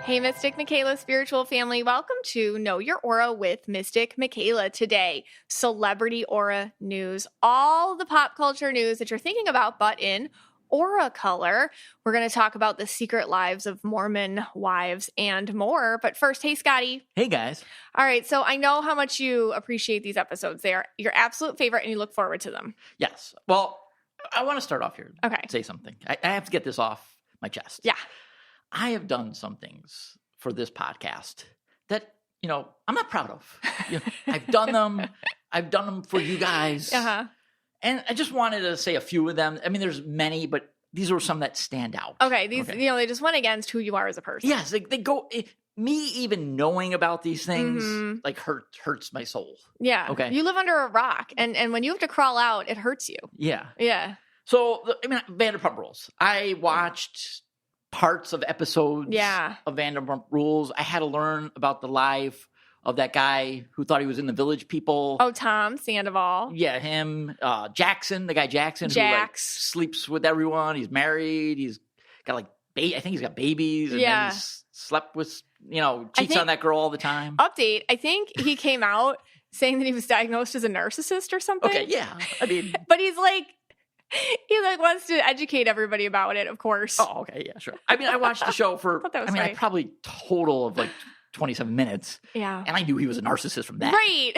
Hey, Mystic Michaela spiritual family. Welcome to Know Your Aura with Mystic Michaela. Today, celebrity aura news. All the pop culture news that you're thinking about, but in aura color. We're going to talk about the secret lives of Mormon wives and more. But first, hey, Scotty. Hey, guys. All right. So I know how much you appreciate these episodes. They are your absolute favorite and you look forward to them. Yes. Well, I want to start off here. Okay. Say something. I have to get this off my chest. Yeah. I have done some things for this podcast that, I'm not proud of. I've done them. I've done them for you guys. Uh-huh. And I just wanted to say a few of them. I mean, there's many, but these are some that stand out. Okay. They just went against who you are as a person. Yes. They go, me even knowing about these things, like hurts my soul. Yeah. Okay. You live under a rock and when you have to crawl out, it hurts you. Yeah. Yeah. So, Vanderpump Rules. I watched parts of episodes of Vanderpump Rules. I had to learn about the life of that guy who thought he was in the Village People. Oh, Tom Sandoval. Yeah, him. Jackson, the guy Jackson, who sleeps with everyone. He's married. He's got I think he's got babies. And then he's slept with, cheats on that girl all the time. Update. I think he came out saying that he was diagnosed as a narcissist or something. Okay, yeah. I mean. But he wants to educate everybody about it, of course. Oh, okay, yeah, sure. I mean, I watched the show for, I probably total of 27 minutes. Yeah. And I knew he was a narcissist from that. Right.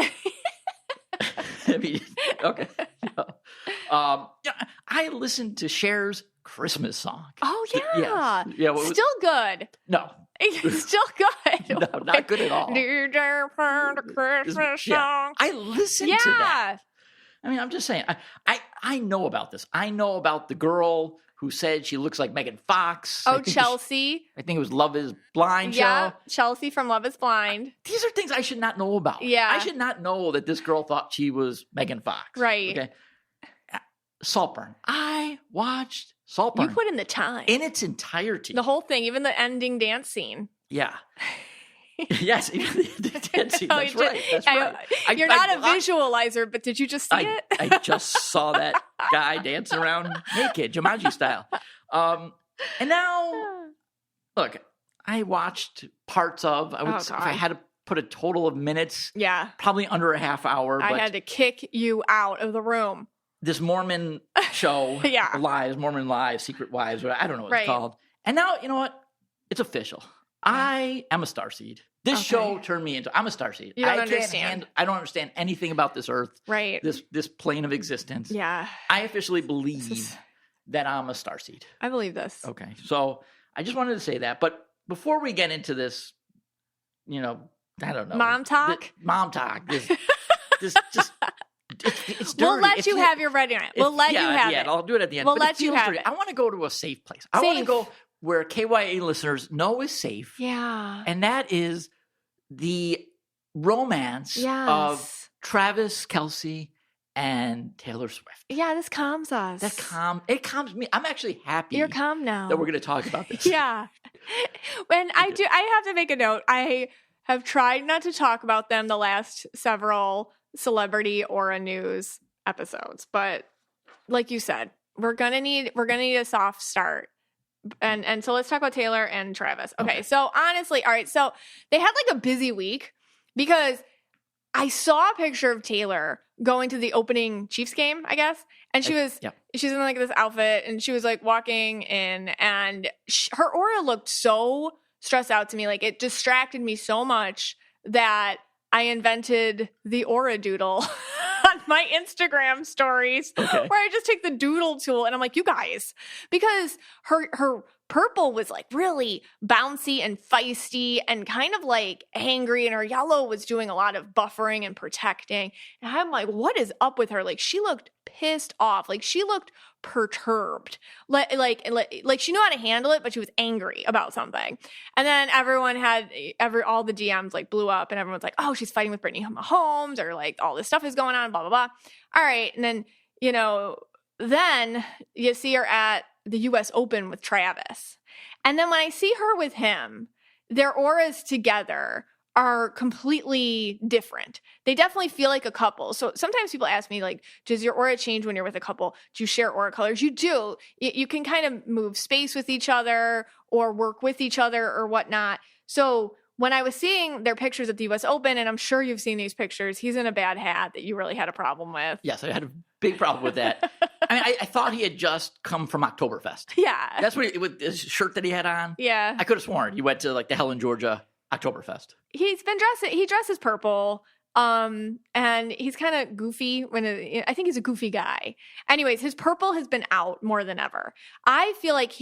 I mean, okay. I listened to Cher's Christmas song. Oh, yeah. Yes. Yeah. Still good. No. Still good. No, not good at all. DJ play the Christmas song. I listened to that. I mean, I'm just saying, I know about this. I know about the girl who said she looks like Megan Fox. Oh, Chelsea. I think it was Love is Blind show. Chelsea from Love is Blind. These are things I should not know about. Yeah. I should not know that this girl thought she was Megan Fox. Right. Okay. Saltburn. I watched Saltburn. You put in the time. In its entirety. The whole thing, even the ending dance scene. Yeah. Yes, the dance scene. That's right. That's right. You're not a visualizer, but did you just see it? I just saw that guy dancing around naked, Jumanji style. And now, look, I watched parts of, if I had to put a total of minutes, probably under a half hour. I had to kick you out of the room. This Mormon show, Mormon Lives, Secret Wives, I don't know what it's called. And now, you know what? It's official. I am a starseed. This show turned me into, I'm a starseed. You don't understand. I don't understand anything about this earth. Right. This plane of existence. Yeah. I officially believe that I'm a starseed. I believe this. Okay. So I just wanted to say that. But before we get into this, I don't know. Mom talk? Mom talk. This just... It's dirty. We'll let you have your red on it. We'll let you have it. I'll do it at the end. We'll let you have it. I want to go to a safe place. I want to go where KYA listeners know is safe. Yeah. And that is the romance of Travis Kelce and Taylor Swift. Yeah, this calms us. It calms me. I'm actually happy. You're calm now. That we're going to talk about this. Yeah. I have to make a note. I have tried not to talk about them the last several celebrity aura news episodes, but like you said, we're gonna need a soft start, and so let's talk about Taylor and Travis. Okay. So honestly, all right, so they had a busy week because I saw a picture of Taylor going to the opening Chiefs game, I guess, and she's in this outfit and she was walking in, and her aura looked so stressed out to me, it distracted me so much that I invented the aura doodle on my Instagram stories where I just take the doodle tool and I'm like, you guys, because her purple was really bouncy and feisty and kind of angry, and her yellow was doing a lot of buffering and protecting. And I'm like, what is up with her? She looked pissed off. She looked perturbed. Like she knew how to handle it, but she was angry about something. And then everyone had all the DMs blew up, and everyone's like, oh, she's fighting with Brittany Mahomes, or all this stuff is going on, blah, blah, blah. All right. And then, then you see her at the US Open with Travis. And then when I see her with him, their auras together are completely different. They definitely feel like a couple. So sometimes people ask me, does your aura change when you're with a couple? Do you share aura colors? You do. You can kind of move space with each other or work with each other or whatnot. So when I was seeing their pictures at the US Open, and I'm sure you've seen these pictures, he's in a bad hat that you really had a problem with. Yes, I had a big problem with that. I mean, I thought he had just come from Oktoberfest. Yeah. That's what with his shirt that he had on. Yeah. I could have sworn he went to like the Helen, Georgia Oktoberfest. He dresses purple. And he's kind of goofy I think he's a goofy guy. Anyways, his purple has been out more than ever. I feel like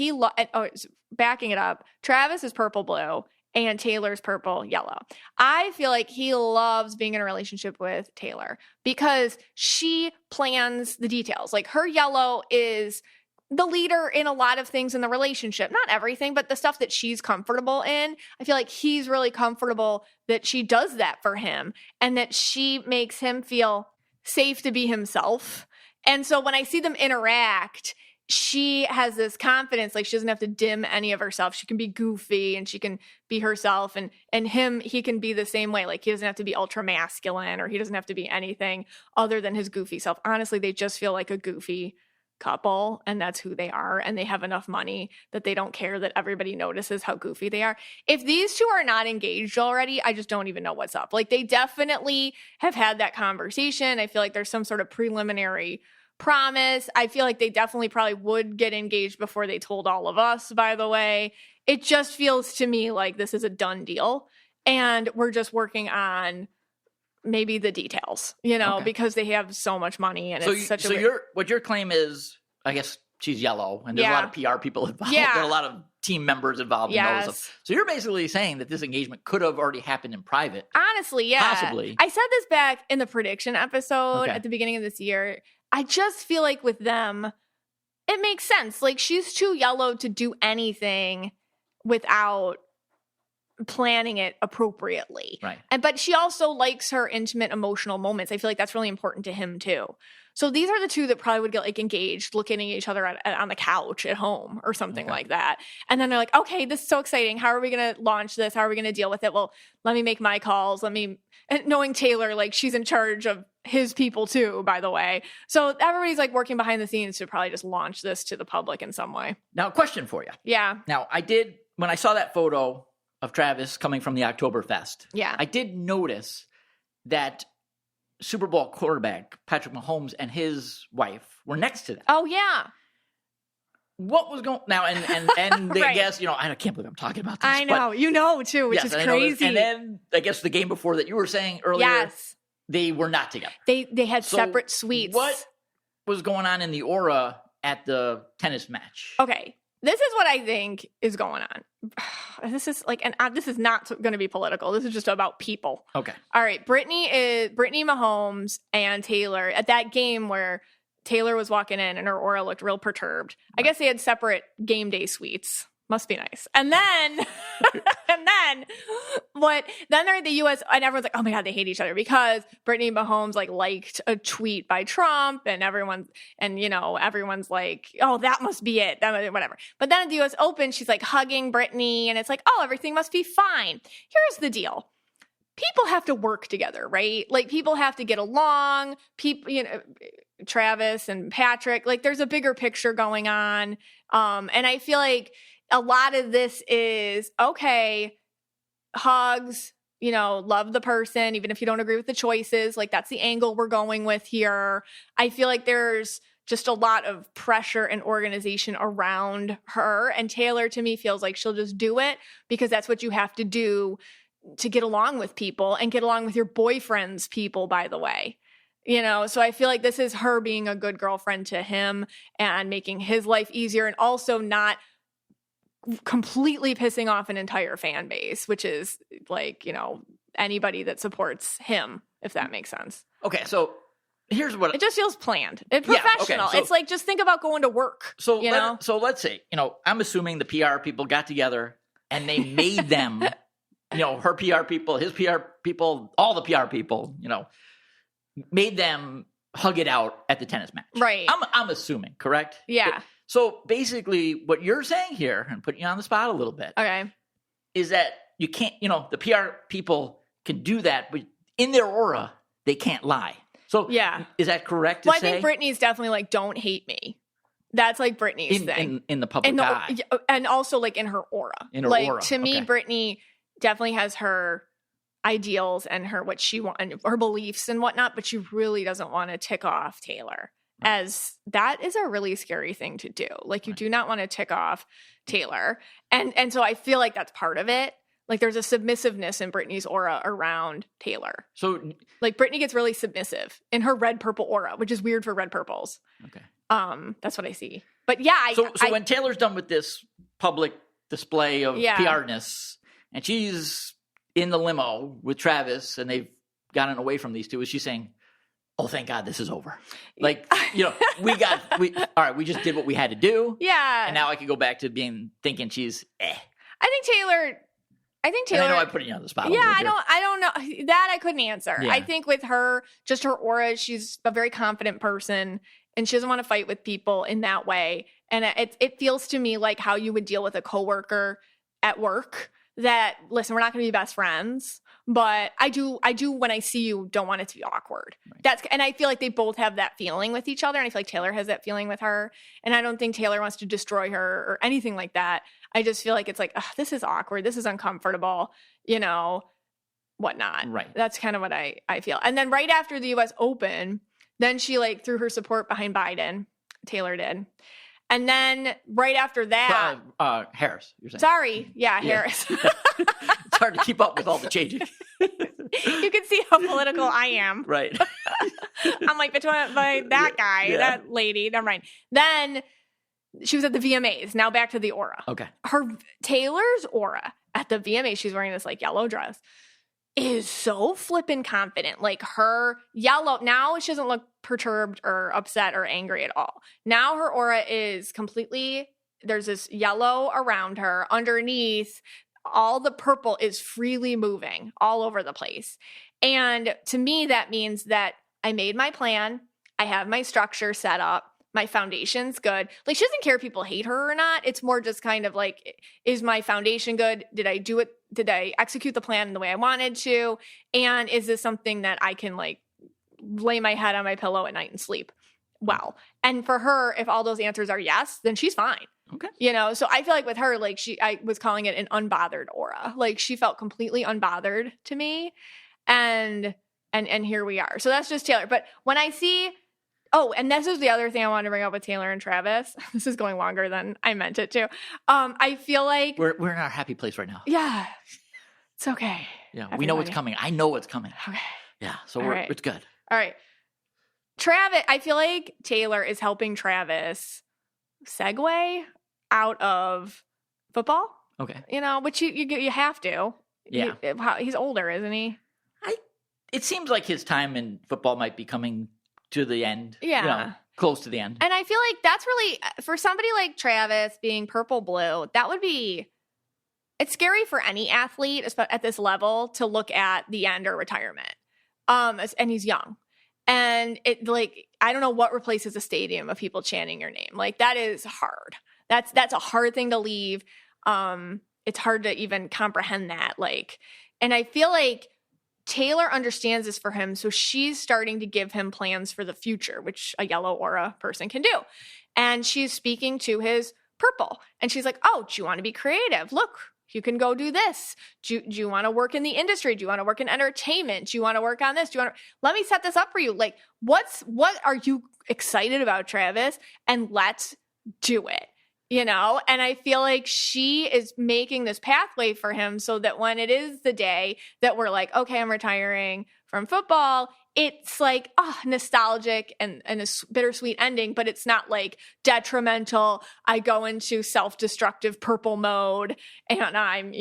backing it up, Travis is purple blue and Taylor's purple yellow. I feel like he loves being in a relationship with Taylor because she plans the details. Like her yellow is the leader in a lot of things in the relationship. Not everything, but the stuff that she's comfortable in. I feel like he's really comfortable that she does that for him and that she makes him feel safe to be himself. And so when I see them interact, she has this confidence, like she doesn't have to dim any of herself. She can be goofy and she can be herself, and he can be the same way. Like he doesn't have to be ultra masculine or he doesn't have to be anything other than his goofy self. Honestly, they just feel like a goofy couple, and that's who they are, and they have enough money that they don't care that everybody notices how goofy they are. If these two are not engaged already, I just don't even know what's up. Like they definitely have had that conversation. I feel like there's some sort of preliminary promise. I feel like they definitely probably would get engaged before they told all of us, by the way. It just feels to me like this is a done deal and we're just working on maybe the details, because they have so much money and what your claim is, I guess she's yellow and there's a lot of PR people involved. Yeah. There are a lot of team members involved in Yes. those. So you're basically saying that this engagement could have already happened in private. Honestly, yeah. Possibly. I said this back in the prediction episode Okay. at the beginning of this year. I just feel like with them, it makes sense. Like she's too yellow to do anything without planning it appropriately. Right. But she also likes her intimate emotional moments. I feel like that's really important to him too. So these are the two that probably would get like engaged looking at each other on the couch at home or something like that. And then they're like, okay, this is so exciting. How are we going to launch this? How are we going to deal with it? Well, let me make my calls. And knowing Taylor, like she's in charge of his people too, by the way. So everybody's like working behind the scenes to probably just launch this to the public in some way. Now, a question for you. Yeah. Now, when I saw that photo of Travis coming from the Oktoberfest, I did notice that Super Bowl quarterback Patrick Mahomes and his wife were next to that. Oh, yeah. What was going now? And I Right. guess, I can't believe I'm talking about this. I know. Too, which is crazy. And then I guess the game before that you were saying earlier, yes, they were not together. They had So separate suites. What was going on in the aura at the tennis match? Okay. This is what I think is going on. This is this is not going to be political. This is just about people. Okay. All right. Brittany Mahomes and Taylor at that game where Taylor was walking in and her aura looked real perturbed. I guess they had separate game day suites. Must be nice. And then, then they're at the US and everyone's like, oh my God, they hate each other because Brittany Mahomes liked a tweet by Trump and everyone's like, oh, that must be it. Whatever. But then at the US Open, she's like hugging Brittany and it's like, oh, everything must be fine. Here's the deal. People have to work together, right? Like people have to get along. People, Travis and Patrick, there's a bigger picture going on. And I feel like a lot of this is, okay, hugs, love the person, even if you don't agree with the choices. That's the angle we're going with here. I feel like there's just a lot of pressure and organization around her. And Taylor, to me, feels like she'll just do it because that's what you have to do to get along with people and get along with your boyfriend's people, by the way. So I feel like this is her being a good girlfriend to him and making his life easier and also not completely pissing off an entire fan base, which is anybody that supports him, if that makes sense. Okay, so here's what it just feels planned. It's professional. Okay, so, it's just think about going to work. So let's say, I'm assuming the PR people got together and they made them, her PR people, his PR people, all the PR people, made them hug it out at the tennis match. Right. I'm assuming, correct? Yeah. So basically what you're saying here, and putting you on the spot a little bit, okay, is that you can't, the PR people can do that, but in their aura, they can't lie. So yeah, is that correct to say? I think Brittany's definitely don't hate me. That's Brittany's thing. In the public eye. And also in her aura. In her aura. To me, Brittany definitely has her ideals and what she wants and her beliefs and whatnot, but she really doesn't want to tick off Taylor. Right. As that is a really scary thing to do. Like, you do not want to tick off Taylor. And so I feel like that's part of it. Like, there's a submissiveness in Brittany's aura around Taylor. So, like, Brittany gets really submissive in her red purple aura, which is weird for red purples. Okay. That's what I see. But yeah, So when Taylor's done with this public display of PR-ness, and she's in the limo with Travis, and they've gotten away from these two, is she saying, "Oh, thank God this is over"? Like, you know, all right, we just did what we had to do. Yeah. And now I can go back to thinking she's I think Taylor. And I know I'm putting you on the spot. Yeah, I don't know that I couldn't answer. Yeah. I think with her, just her aura, she's a very confident person, and she doesn't want to fight with people in that way. And it feels to me like how you would deal with a coworker at work. That, listen, we're not going to be best friends, but I do when I see you, don't want it to be awkward. Right. And I feel like they both have that feeling with each other, and I feel like Taylor has that feeling with her, and I don't think Taylor wants to destroy her or anything like that. I just feel like it's like, this is awkward, this is uncomfortable, you know, whatnot. Right. That's kind of what I feel. And then right after the U.S. Open, then she like threw her support behind Biden. Taylor did. And then right after that, Harris, you're saying. Sorry. Yeah, Harris. It's hard to keep up with all the changing. You can see how political I am. Right. I'm like, between that guy, that lady, never mind. Then she was at the VMAs. Now back to the aura. Okay. Taylor's aura at the VMAs, she's wearing this like yellow dress, is so flippin' confident. Like, her yellow, now she doesn't look perturbed or upset or angry at all. Now her aura is completely, there's this yellow around her. Underneath, all the purple is freely moving all over the place. And to me, that means that I made my plan. I have my structure set up. My foundation's good. Like, she doesn't care if people hate her or not. It's more just kind of like, is my foundation good? Did I do it? Did I execute the plan the way I wanted to? And is this something that I can like lay my head on my pillow at night and sleep well? And for her, if all those answers are yes, then she's fine. Okay. You know, so I feel like with her, like I was calling it an unbothered aura. Like, she felt completely unbothered to me. And here we are. So that's just Taylor. But when I see, and this is the other thing I wanted to bring up with Taylor and Travis. This is going longer than I meant it to. I feel like we're in our happy place right now. Yeah. It's okay. Yeah. Everybody. We know what's coming. I know what's coming. Okay. Yeah. So it's good. All right. Travis, I feel like Taylor is helping Travis segue out of football. Okay. You know, which you have to. Yeah. He's older, isn't he? It seems like his time in football might be coming to the end. Yeah. You know, close to the end. And I feel like that's really, for somebody like Travis being purple-blue, that would be, it's scary for any athlete at this level to look at the end or retirement. And he's young. And it, like, I don't know what replaces a stadium of people chanting your name. Like, that is hard. That's a hard thing to leave. It's hard to even comprehend that. Like, and I feel like Taylor understands this for him, so she's starting to give him plans for the future, which a yellow aura person can do. And she's speaking to his purple. And she's like, do you want to be creative? Look, you can go do this. Do you want to work in the industry? Do you want to work in entertainment? Do you want to work on this? Let me set this up for you. Like, what are you excited about, Travis? And let's do it. You know, and I feel like she is making this pathway for him so that when it is the day that we're like, okay, I'm retiring from football, it's like, nostalgic and a bittersweet ending, but it's not like detrimental. I go into self-destructive purple mode and I'm,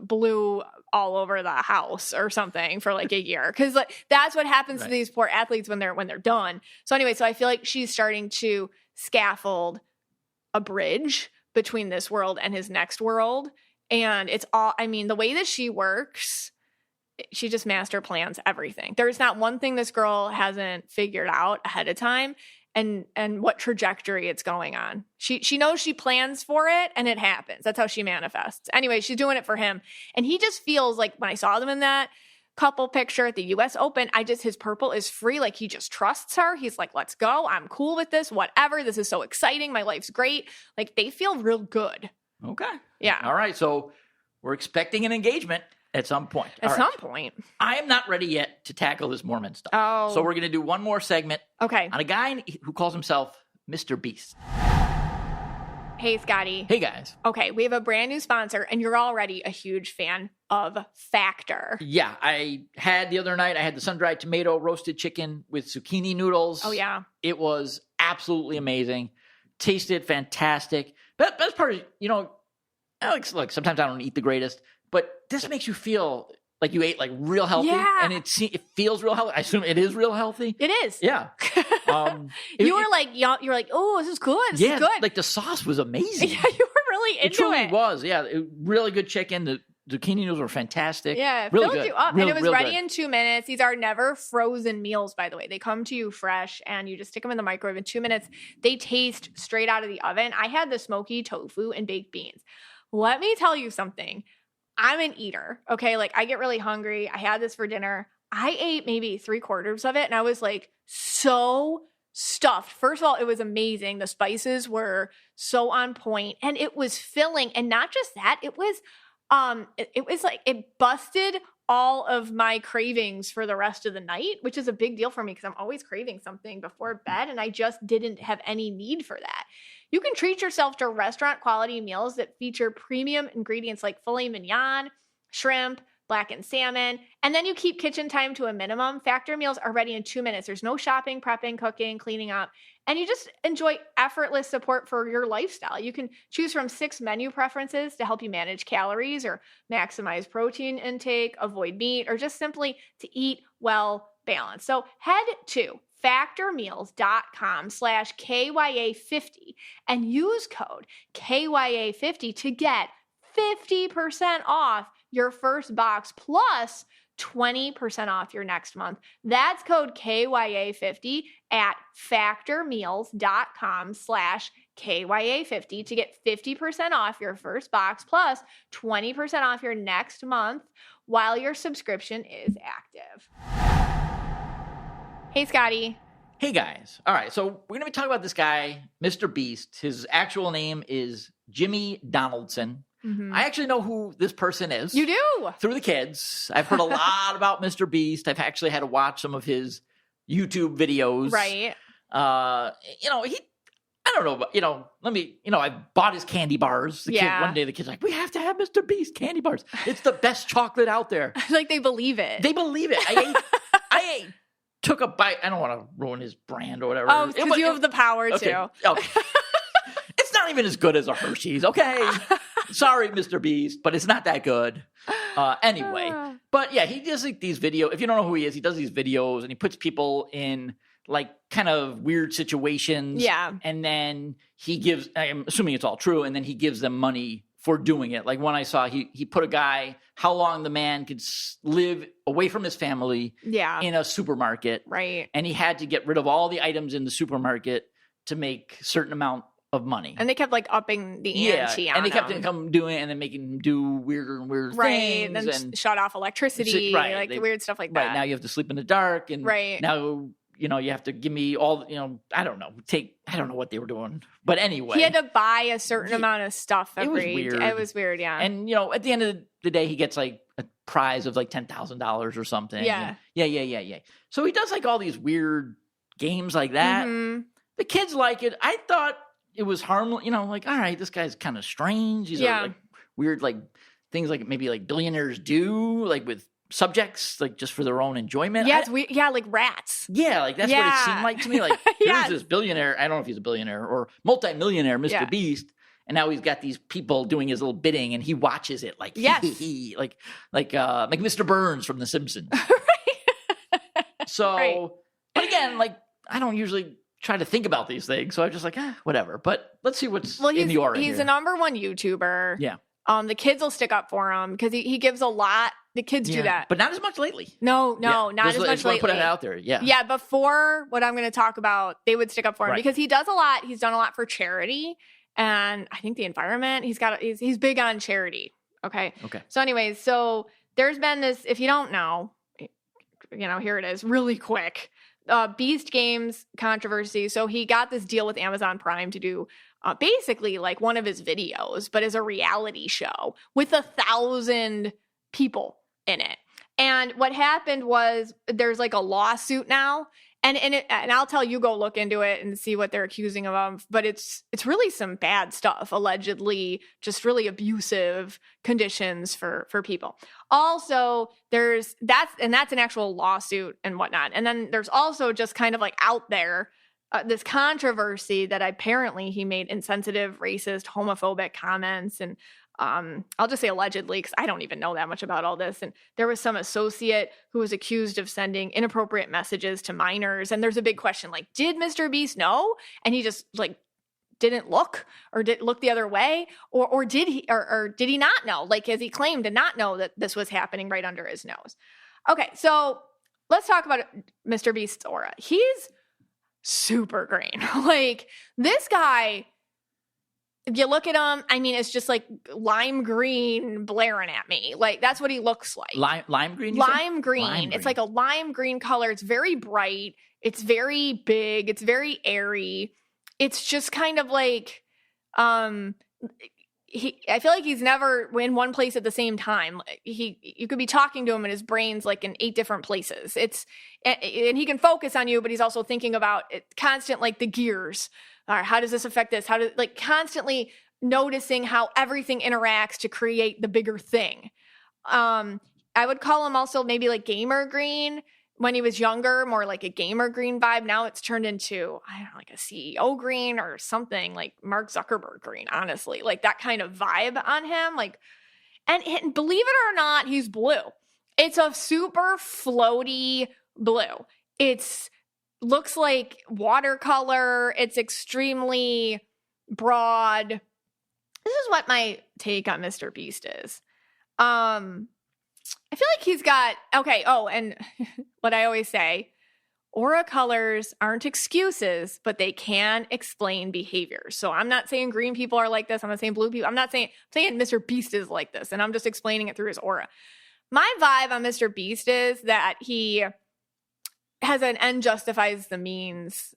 blue all over the house or something for like a year. Cause like, that's what happens to these poor athletes when they're done. So anyway, so I feel like she's starting to scaffold a bridge between this world and his next world. And it's all, the way that she works, she just master plans everything. There's not one thing this girl hasn't figured out ahead of time and what trajectory it's going on. She knows she plans for it and it happens. That's how she manifests. Anyway, she's doing it for him. And he just feels like when I saw them in that couple picture at the US Open, his purple is free. Like, he just trusts her. He's like, let's go. I'm cool with this. Whatever. This is so exciting. My life's great. Like, they feel real good. Okay. Yeah. All right. So we're expecting an engagement at some point. At some point. I am not ready yet to tackle this Mormon stuff. Oh. So we're going to do one more segment on a guy who calls himself Mr. Beast. Hey, Scotty. Hey, guys. Okay, we have a brand new sponsor, and you're already a huge fan of Factor. Yeah, I had the other night, I had the sun-dried tomato roasted chicken with zucchini noodles. Oh, yeah. It was absolutely amazing. Tasted fantastic. But best part is, Alex, look, sometimes I don't eat the greatest, but this makes you feel like you ate like real healthy. Yeah. And it feels real healthy. I assume it is real healthy. It is. Yeah. You were like, oh, this is good. This is good. Like the sauce was amazing. Yeah, you were really into it. It truly was. Yeah. Really good chicken. The zucchini noodles were fantastic. Yeah. It really filled good. you up. Real, and it was ready good. in 2 minutes. These are never frozen meals, by the way. They come to you fresh and you just stick them in the microwave in 2 minutes. They taste straight out of the oven. I had the smoky tofu and baked beans. Let me tell you something. I'm an eater, okay? Like, I get really hungry. I had this for dinner. I ate maybe 3/4 of it, and I was, like, so stuffed. First of all, it was amazing. The spices were so on point, and it was filling. And not just that, it was like it busted all of my cravings for the rest of the night, which is a big deal for me because I'm always craving something before bed, and I just didn't have any need for that. You can treat yourself to restaurant quality meals that feature premium ingredients like filet mignon, shrimp, blackened salmon, and then you keep kitchen time to a minimum. Factor meals are ready in 2 minutes. There's no shopping, prepping, cooking, cleaning up, and you just enjoy effortless support for your lifestyle. You can choose from 6 menu preferences to help you manage calories or maximize protein intake, avoid meat, or just simply to eat well balanced. So head to factormeals.com/KYA50 and use code KYA50 to get 50% off your first box plus 20% off your next month. That's code KYA50 at factormeals.com/KYA50 to get 50% off your first box plus 20% off your next month while your subscription is active. Hey, Scotty. Hey, guys. All right, so we're going to be talking about this guy, Mr. Beast. His actual name is Jimmy Donaldson. Mm-hmm. I actually know who this person is. You do? Through the kids. I've heard a lot about Mr. Beast. I've actually had to watch some of his YouTube videos. Right. I don't know, but, I bought his candy bars. One day the kid's like, we have to have Mr. Beast candy bars. It's the best chocolate out there. Like they believe it. They believe it. I took a bite. I don't want to ruin his brand or whatever. Oh, because you have the power to. Okay. It's not even as good as a Hershey's, okay? Sorry, Mr. Beast, but it's not that good. Anyway, but yeah, he does like these videos. If you don't know who he is, he does these videos and he puts people in like kind of weird situations. Yeah. And then he gives, I'm assuming it's all true, and then he gives them money for doing it. Like one I saw, he put a guy, how long the man could live away from his family in a supermarket. Right. And he had to get rid of all the items in the supermarket to make a certain amount of money. And they kept like upping the ante on and they kept him. doing it and then making him do weirder and weirder things. And then shut off electricity, weird stuff like that. Right, now you have to sleep in the dark. And now, you have to give me all, I don't know, I don't know what they were doing. But anyway. He had to buy a certain amount of stuff every weird. It was weird, yeah. And, at the end of the day, he gets like a prize of like $10,000 or something. Yeah. Yeah. So he does like all these weird games like that. Mm-hmm. The kids like it. I thought it was harmless, like, all right, this guy's kind of strange. These are like weird, like things like maybe like billionaires do, like with subjects, like just for their own enjoyment. Yeah, like rats. Yeah, like that's what it seemed like to me. Like here's this billionaire. I don't know if he's a billionaire or multimillionaire, Mr. Beast. And now he's got these people doing his little bidding, and he watches it like like Mr. Burns from The Simpsons. So, but again, like I don't usually try to think about these things, so I'm just like, whatever. But let's see what's in the aura. He's here. a number one YouTuber. Yeah. The kids will stick up for him because he gives a lot. The kids do that, but not as much lately. No, not as much lately. Put it out there, yeah. Before what I'm going to talk about, they would stick up for him because he does a lot. He's done a lot for charity, and I think the environment. He's big on charity. Okay. So, anyways, there's been this. If you don't know, here it is, really quick. Beast Games controversy. So he got this deal with Amazon Prime to do basically like one of his videos, but as a reality show with 1,000 people in it. And what happened was there's like a lawsuit now. And I'll tell you, go look into it and see what they're accusing him of. But it's really some bad stuff, allegedly, just really abusive conditions for people. Also, that's an actual lawsuit and whatnot. And then there's also just kind of like out there this controversy that apparently he made insensitive, racist, homophobic comments. And I'll just say allegedly, because I don't even know that much about all this. And there was some associate who was accused of sending inappropriate messages to minors. And there's a big question, like, did Mr. Beast know? And he just like didn't look, or did look the other way, or did he, or did he not know? Like, as he claimed to not know that this was happening right under his nose. Okay, so let's talk about Mr. Beast's aura. He's super green. Like, this guy, if you look at him, I mean, it's just like lime green blaring at me. Like, that's what he looks like. Lime green? Lime green. It's like a lime green color. It's very bright. It's very big. It's very airy. It's just kind of like, I feel like he's never in one place at the same time. You could be talking to him and his brain's like in 8 different places. And he can focus on you, but he's also thinking about it, constant, like the gears. All right, how does this affect this? Like constantly noticing how everything interacts to create the bigger thing. I would call him also maybe like gamer green when he was younger, more like a gamer green vibe. Now it's turned into, I don't know, like a CEO green or something, like Mark Zuckerberg green, honestly, like that kind of vibe on him. Like, and believe it or not, he's blue. It's a super floaty blue. Looks like watercolor. It's extremely broad. This is what my take on Mr. Beast is. I feel like he's got, okay. Oh, and what I always say, aura colors aren't excuses, but they can explain behavior. So I'm not saying green people are like this. I'm not saying blue people. I'm saying Mr. Beast is like this, and I'm just explaining it through his aura. My vibe on Mr. Beast is that he has an end justifies the means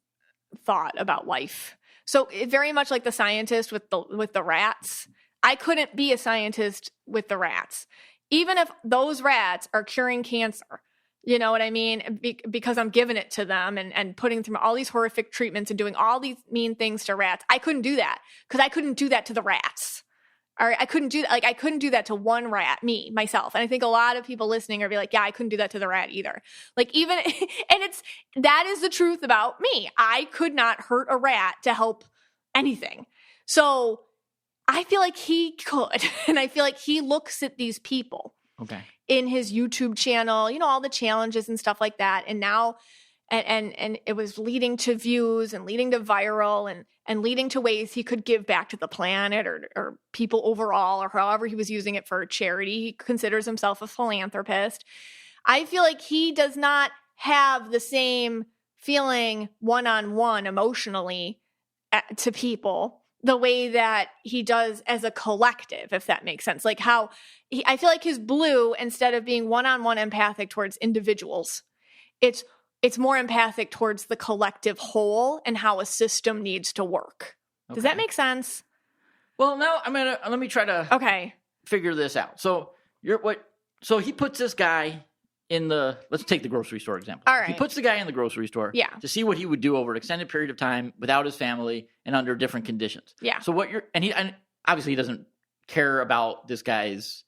thought about life. So very much like the scientist with the rats. I couldn't be a scientist with the rats, even if those rats are curing cancer. You know what I mean? Because I'm giving it to them and putting through all these horrific treatments and doing all these mean things to rats. I couldn't do that because I couldn't do that to the rats. All right, I couldn't do that. Like, I couldn't do that to one rat, myself. And I think a lot of people listening are be like, yeah, I couldn't do that to the rat either. Like, even, and that is the truth about me. I could not hurt a rat to help anything. So I feel like he could. And I feel like he looks at these people in his YouTube channel, you know, all the challenges and stuff like that. And now, and it was leading to views and leading to viral and leading to ways he could give back to the planet or people overall, or however he was using it for charity. He considers himself a philanthropist. I feel like he does not have the same feeling one-on-one emotionally to people the way that he does as a collective, if that makes sense. Like how I feel like his blue, instead of being one-on-one empathic towards individuals, it's more empathic towards the collective whole and how a system needs to work. Does that make sense? Well, now let me try to figure this out. So so he puts this guy in let's take the grocery store example. All right. He puts the guy in the grocery store to see what he would do over an extended period of time without his family and under different conditions. Yeah. So and obviously he doesn't care about this guy's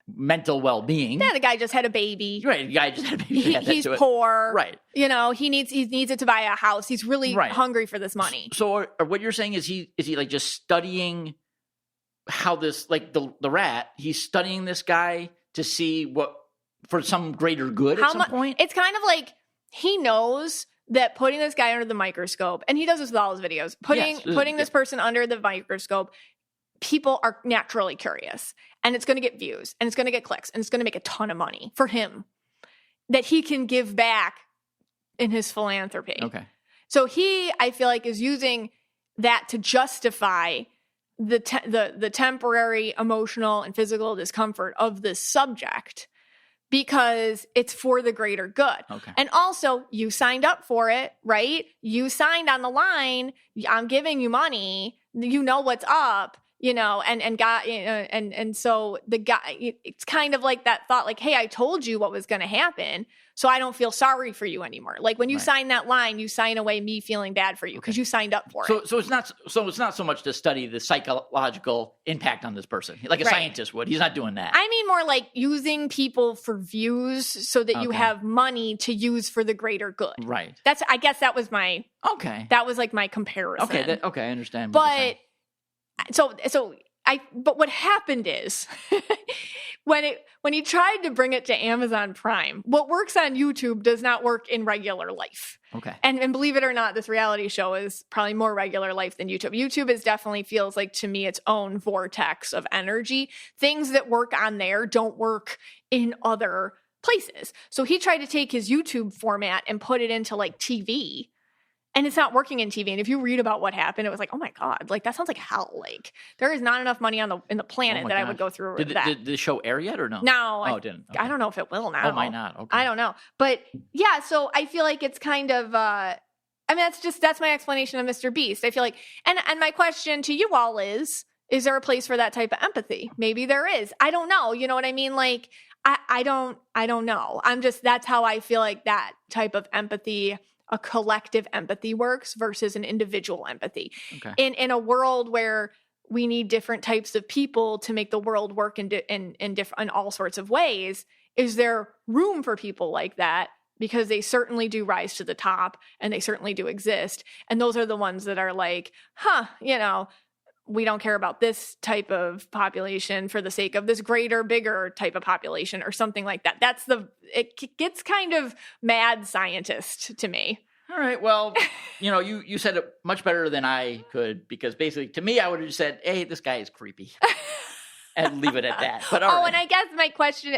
mental well-being. Yeah, the guy just had a baby. Right, the guy just had a baby. He's poor. Right. You know, he needs it to buy a house. He's really hungry for this money. So what you're saying is he like just studying how this, like the rat, he's studying this guy to see what, for some greater good at some point? It's kind of like he knows that putting this guy under the microscope, and he does this with all his videos, putting this person under the microscope, people are naturally curious, and it's going to get views, and it's going to get clicks, and it's going to make a ton of money for him that he can give back in his philanthropy. Okay. So I feel like, is using that to justify the temporary emotional and physical discomfort of this subject, because it's for the greater good. Okay. And also, you signed up for it, right? You signed on the line. I'm giving you money. You know what's up, and got, and so the guy, it's kind of like that thought, like, hey, I told you what was going to happen, so I don't feel sorry for you anymore. Like when you sign that line, you sign away me feeling bad for you because you signed up for it. So it's not so much to study the psychological impact on this person, like a scientist would. He's not doing that. I mean more like using people for views so that you have money to use for the greater good. Right. I guess that was my like my comparison. Okay, I understand. But but what happened is when he tried to bring it to Amazon Prime, what works on YouTube does not work in regular life. Okay. And believe it or not, this reality show is probably more regular life than YouTube. YouTube definitely feels like, to me, its own vortex of energy. Things that work on there don't work in other places. So he tried to take his YouTube format and put it into like TV. And it's not working in TV. And if you read about what happened, it was like, oh my God, like that sounds like hell. Like there is not enough money in the planet that I would go through that. Did the show air yet or no? No. Oh, it didn't. Okay. I don't know if it will now. Oh, might not. Okay. I don't know. But yeah, so I feel like it's kind of, that's my explanation of Mr. Beast. I feel like, and my question to you all is there a place for that type of empathy? Maybe there is. I don't know. You know what I mean? Like, I don't know. That's how I feel like that type of empathy, a collective empathy, works versus an individual empathy. Okay. In a world where we need different types of people to make the world work in all sorts of ways, is there room for people like that? Because they certainly do rise to the top and they certainly do exist. And those are the ones that are like, we don't care about this type of population for the sake of this greater, bigger type of population or something like that. It gets kind of mad scientist to me. All right. Well, you said it much better than I could, because basically to me, I would have just said, hey, this guy is creepy and leave it at that. But all right. And I guess the question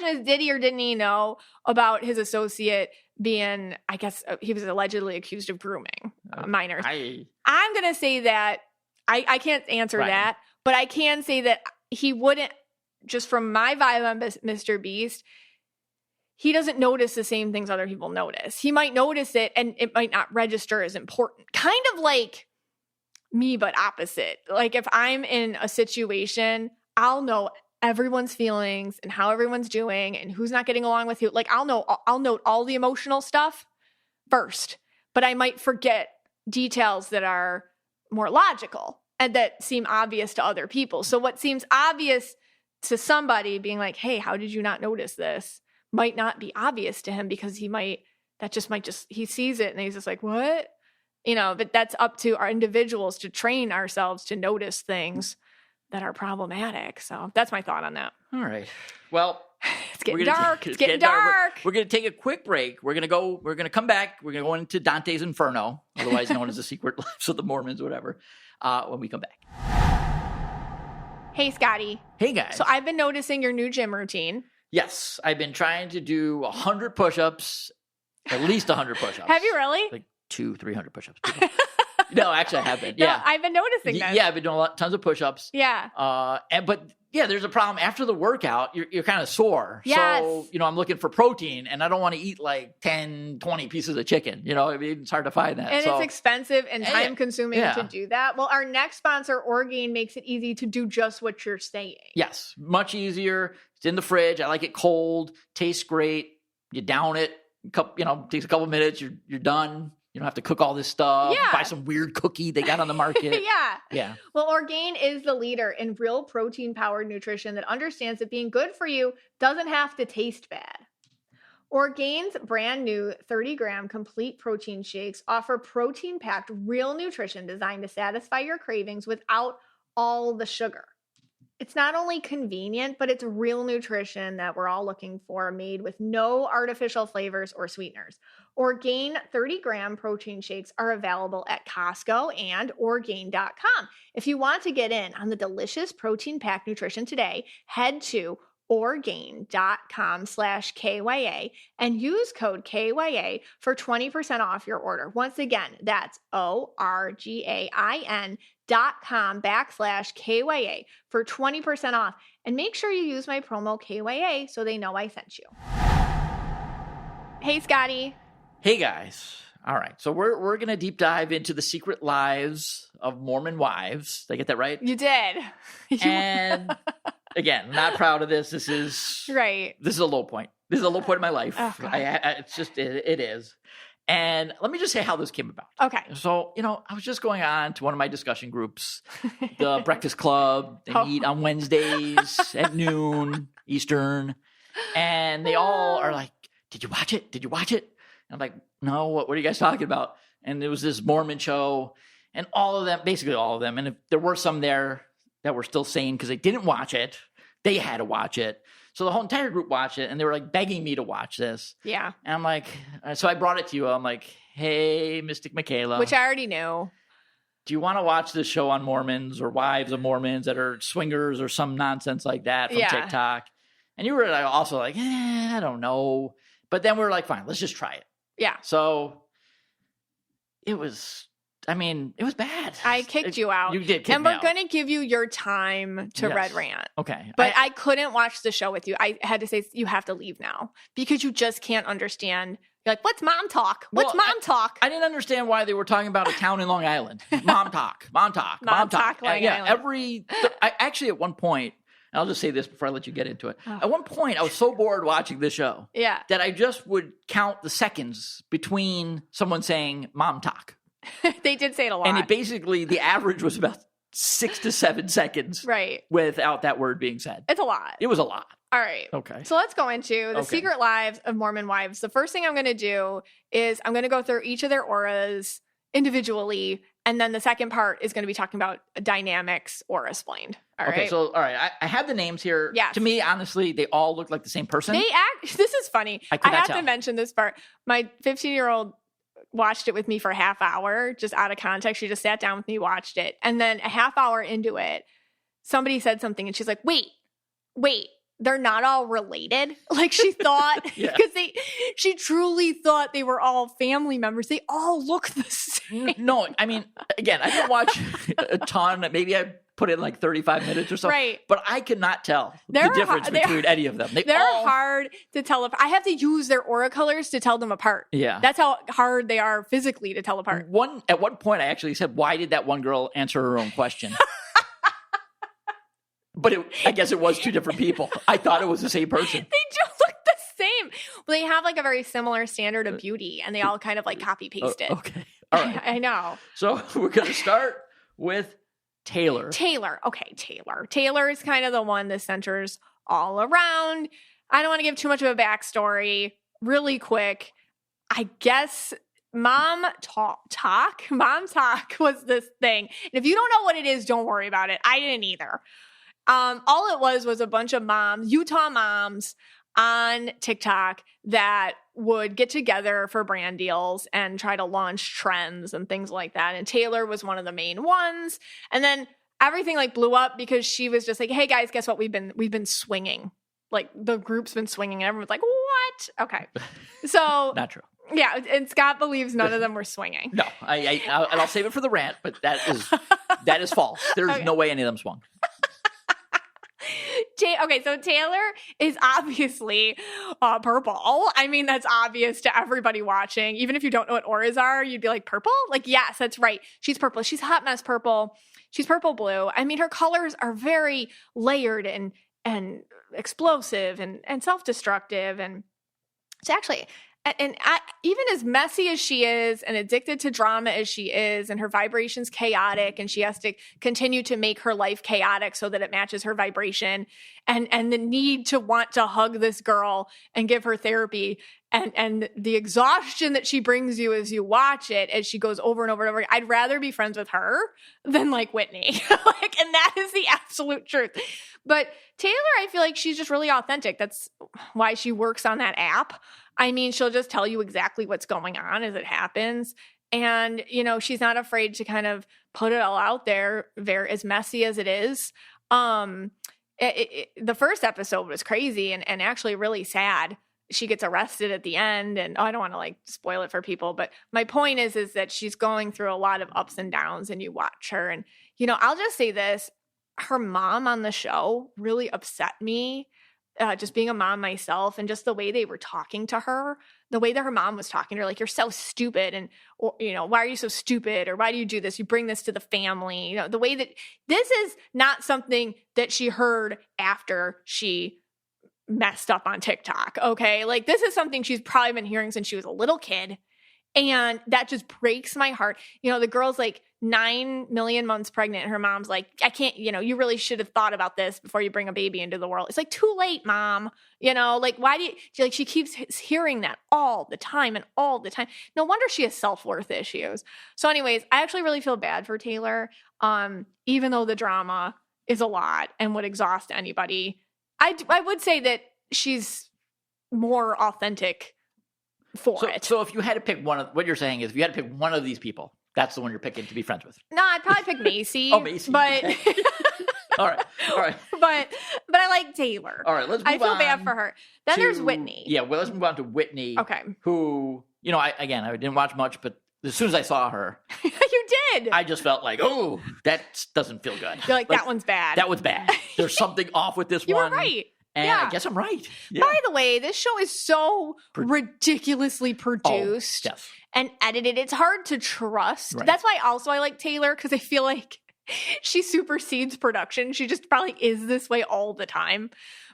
is, did he or didn't he know about his associate being, I guess he was allegedly accused of grooming minors. I'm going to say that I can't answer that, but I can say that he wouldn't, just from my vibe on Mr. Beast, he doesn't notice the same things other people notice. He might notice it and it might not register as important. Kind of like me, but opposite. Like if I'm in a situation, I'll know everyone's feelings and how everyone's doing and who's not getting along with who. Like I'll note all the emotional stuff first, but I might forget details that are more logical and that seem obvious to other people. So what seems obvious to somebody being like, hey, how did you not notice this? Might not be obvious to him because he sees it and he's just like, what? But that's up to our individuals to train ourselves to notice things that are problematic. So that's my thought on that. All right. Well, it's getting dark. It's getting dark. We're going to take a quick break. We're going to come back. We're going to go into Dante's Inferno, otherwise known as the Secret Lives of the Mormons, whatever, when we come back. Hey, Scotty. Hey, guys. So I've been noticing your new gym routine. Yes. I've been trying to do 100 push-ups, at least 100 push-ups. Have you really? Like 200-300 push-ups. No, actually I have been. No, yeah. I've been noticing that. Yeah, I've been doing tons of push-ups. Yeah. But there's a problem. After the workout, you're kind of sore. Yes. So, I'm looking for protein and I don't want to eat like 10, 20 pieces of chicken. It's hard to find that. And it's expensive and time consuming to do that. Well, our next sponsor, Orgain, makes it easy to do just what you're saying. Yes. Much easier. It's in the fridge. I like it cold. Tastes great. You down it. Takes a couple minutes. You're done. You don't have to cook all this stuff. Yeah. Buy some weird cookie they got on the market. Yeah. Well, Orgain is the leader in real protein-powered nutrition that understands that being good for you doesn't have to taste bad. Orgain's brand new 30-gram complete protein shakes offer protein-packed real nutrition designed to satisfy your cravings without all the sugar. It's not only convenient, but it's real nutrition that we're all looking for, made with no artificial flavors or sweeteners. Orgain 30-gram protein shakes are available at Costco and Orgain.com. If you want to get in on the delicious protein-packed nutrition today, head to orgain.com/KYA and use code KYA for 20% off your order. Once again, that's orgain.com/KYA for 20% off. And make sure you use my promo KYA so they know I sent you. Hey, Scotty. Hey, guys. All right. So we're going to deep dive into the secret lives of Mormon wives. Did I get that right? You did. And again, not proud of this. This is right. This is a low point. This is a low point in my life. Oh, it's just, it is. And let me just say how this came about. Okay. So, I was just going on to one of my discussion groups, the Breakfast Club. They meet on Wednesdays at noon Eastern. And they all are like, did you watch it? Did you watch it? And I'm like, no, what are you guys talking about? And it was this Mormon show. And all of them, basically all of them. And if there were some there that were still sane because they didn't watch it, they had to watch it. So the whole entire group watched it, and they were like begging me to watch this. Yeah. And I'm like, so I brought it to you. I'm like, hey, Mystic Michaela. Which I already knew. Do you want to watch this show on Mormons or wives of Mormons that are swingers or some nonsense like that from TikTok? And you were also like, I don't know. But then we were like, fine, let's just try it. Yeah. So it was bad. I kicked you out. You did kick and me we're out. going to give you your time to Red Rant. Okay. But I couldn't watch the show with you. I had to say, you have to leave now because you just can't understand. You're like, what's mom talk? What's mom talk? I didn't understand why they were talking about a town in Long Island. Mom talk. Long Island. Actually, at one point, and I'll just say this before I let you get into it. Oh. At one point, I was so bored watching this show that I just would count the seconds between someone saying mom talk. They did say it a lot. And the average was about 6 to 7 seconds. Right. Without that word being said. It's a lot. It was a lot. All right. Okay. So let's go into the secret lives of Mormon wives. The first thing I'm going to do is I'm going to go through each of their auras individually. And then the second part is going to be talking about dynamics aurasplained. All right. So, all right. I have the names here. Yes. To me, honestly, they all look like the same person. This is funny. I have to mention this part. My 15-year-old watched it with me for a half hour, just out of context. She just sat down with me, watched it. And then a half hour into it, somebody said something and she's like, wait, they're not all related. Like she thought, because she truly thought they were all family members. They all look the same. No, I mean, again, I didn't watch a ton. Maybe I put in like 35 minutes or so. Right. But I could not tell the difference between any of them. They're hard to tell apart. I have to use their aura colors to tell them apart. Yeah. That's how hard they are physically to tell apart. At one point, I actually said, why did that one girl answer her own question? But I guess it was 2 different people. I thought it was the same person. They just look the same. Well, they have like a very similar standard of beauty, and they all kind of like copy paste it. Okay. All right. I know. So we're going to start with Taylor. Okay, Taylor. Taylor is kind of the one that centers all around. I don't want to give too much of a backstory. Really quick. I guess Mom talk was this thing. And if you don't know what it is, don't worry about it. I didn't either. All it was a bunch of moms, Utah moms on TikTok that would get together for brand deals and try to launch trends and things like that. And Taylor was one of the main ones. And then everything like blew up because she was just like, hey guys, guess what? We've been swinging. Like the group's been swinging and everyone's like, what? Okay. So not true. Yeah. And Scott believes none of them were swinging. No, I'll save it for the rant, but that is false. There's no way any of them swung. Okay, so Taylor is obviously purple. I mean, that's obvious to everybody watching. Even if you don't know what auras are, you'd be like, purple? Like, yes, that's right. She's purple. She's hot mess purple. She's purple blue. I mean, her colors are very layered and explosive and self-destructive. And it's actually... And even as messy as she is and addicted to drama as she is, and her vibration's chaotic, and she has to continue to make her life chaotic so that it matches her vibration, and the need to want to hug this girl and give her therapy, and the exhaustion that she brings you as you watch it, as she goes over and over and over. I'd rather be friends with her than like Whitney. And that is the absolute truth. But Taylor, I feel like she's just really authentic. That's why she works on that app. I mean, she'll just tell you exactly what's going on as it happens. And, she's not afraid to kind of put it all out there, as messy as it is. And the first episode was crazy and actually really sad. She gets arrested at the end, and I don't want to like spoil it for people, but my point is that she's going through a lot of ups and downs, and you watch her, and I'll just say this: her mom on the show really upset me. Just being a mom myself, and just the way they were talking to her, the way that her mom was talking to her, like, you're so stupid, and why are you so stupid, or why do you do this? You bring this to the family. The way that this is not something that she heard after she messed up on TikTok. Okay. Like, this is something she's probably been hearing since she was a little kid. And that just breaks my heart. The girl's like 9 million months pregnant. And her mom's like, I can't, you really should have thought about this before you bring a baby into the world. It's like, too late, mom. Like, why do you, she keeps hearing that all the time and all the time. No wonder she has self-worth issues. So anyways, I actually really feel bad for Taylor. Even though the drama is a lot and would exhaust anybody, I would say that she's more authentic for it. So if you had to pick what you're saying is, if you had to pick one of these people, that's the one you're picking to be friends with. No, I'd probably pick Macy. Oh, Macy. But all right. But I like Taylor. All right, let's move on. I feel bad for her. Then there's Whitney. Yeah, well, let's move on to Whitney. Okay. Who, I didn't watch much, but as soon as I saw her, you did. I just felt like, oh, that doesn't feel good. You're like, that one's bad. That one's bad. There's something off with this one. You were right. And yeah. I guess I'm right. Yeah. By the way, this show is so ridiculously produced and edited. It's hard to trust. Right. That's why also I like Taylor, because I feel like she supersedes production. She just probably is this way all the time.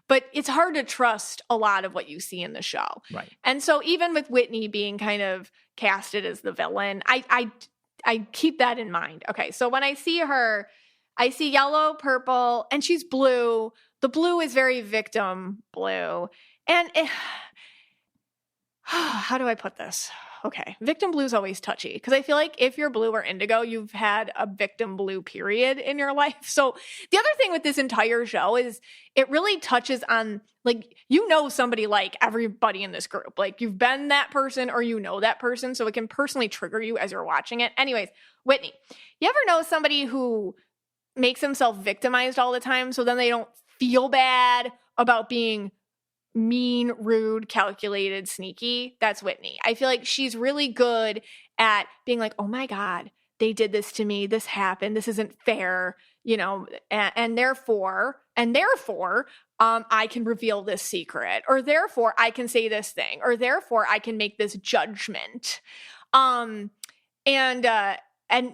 But it's hard to trust a lot of what you see in the show. Right. And so even with Whitney being kind of casted as the villain, I keep that in mind. Okay, so when I see her, I see yellow, purple, and she's blue. The blue is very victim blue. And how do I put this? Okay, victim blue is always touchy, because I feel like if you're blue or indigo, you've had a victim blue period in your life. So the other thing with this entire show is it really touches on, like, somebody like everybody in this group. Like, you've been that person or that person, so it can personally trigger you as you're watching it. Anyways, Whitney, you ever know somebody who makes themselves victimized all the time, so then they don't feel bad about being mean, rude, calculated, sneaky? That's Whitney. I feel like she's really good at being like, oh my God, they did this to me. This happened. This isn't fair, and therefore, I can reveal this secret, or therefore I can say this thing, or therefore I can make this judgment. And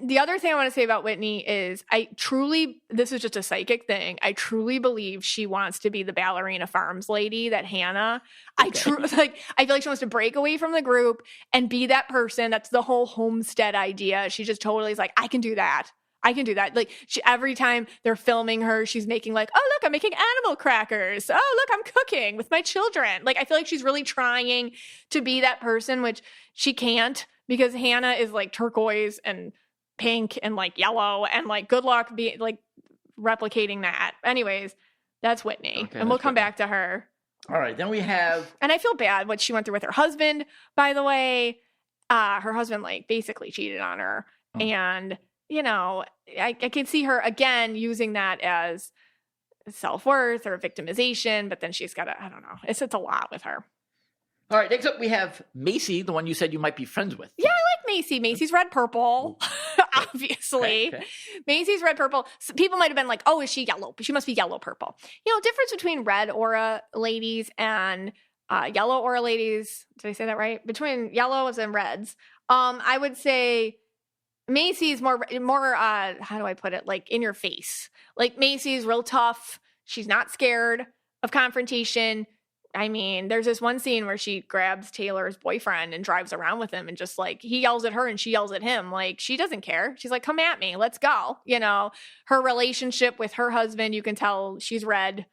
the other thing I want to say about Whitney is this is just a psychic thing, I truly believe she wants to be the ballerina farms lady that Hannah, okay. I feel like she wants to break away from the group and be that person. That's the whole homestead idea. She just totally is like, I can do that. Like, every time they're filming her, she's making like, oh, look, I'm making animal crackers. Oh, look, I'm cooking with my children. Like, I feel like she's really trying to be that person, which she can't, because Hannah is like turquoise and pink and like yellow, and like good luck being like replicating that. Anyways, that's Whitney. Okay, and we'll come back to her. All right, then we have, and I feel bad what she went through with her husband, by the way. Her husband like basically cheated on her. And I can see her again using that as self-worth or victimization, but then she's got I don't know, it's a lot with her. All right, next up we have Macy, the one you said you might be friends with. Yeah, I like Macy. Macy's red purple, obviously. Okay. Macy's red purple. So people might have been like, oh, is she yellow? She must be yellow purple. Difference between red aura ladies and yellow aura ladies. Did I say that right? Between yellows and reds. I would say Macy's more how do I put it? Like, in your face. Like, Macy's real tough. She's not scared of confrontation. I mean, there's this one scene where she grabs Taylor's boyfriend and drives around with him, and just like, he yells at her and she yells at him. Like, she doesn't care. She's like, come at me. Let's go. Her relationship with her husband, you can tell she's red.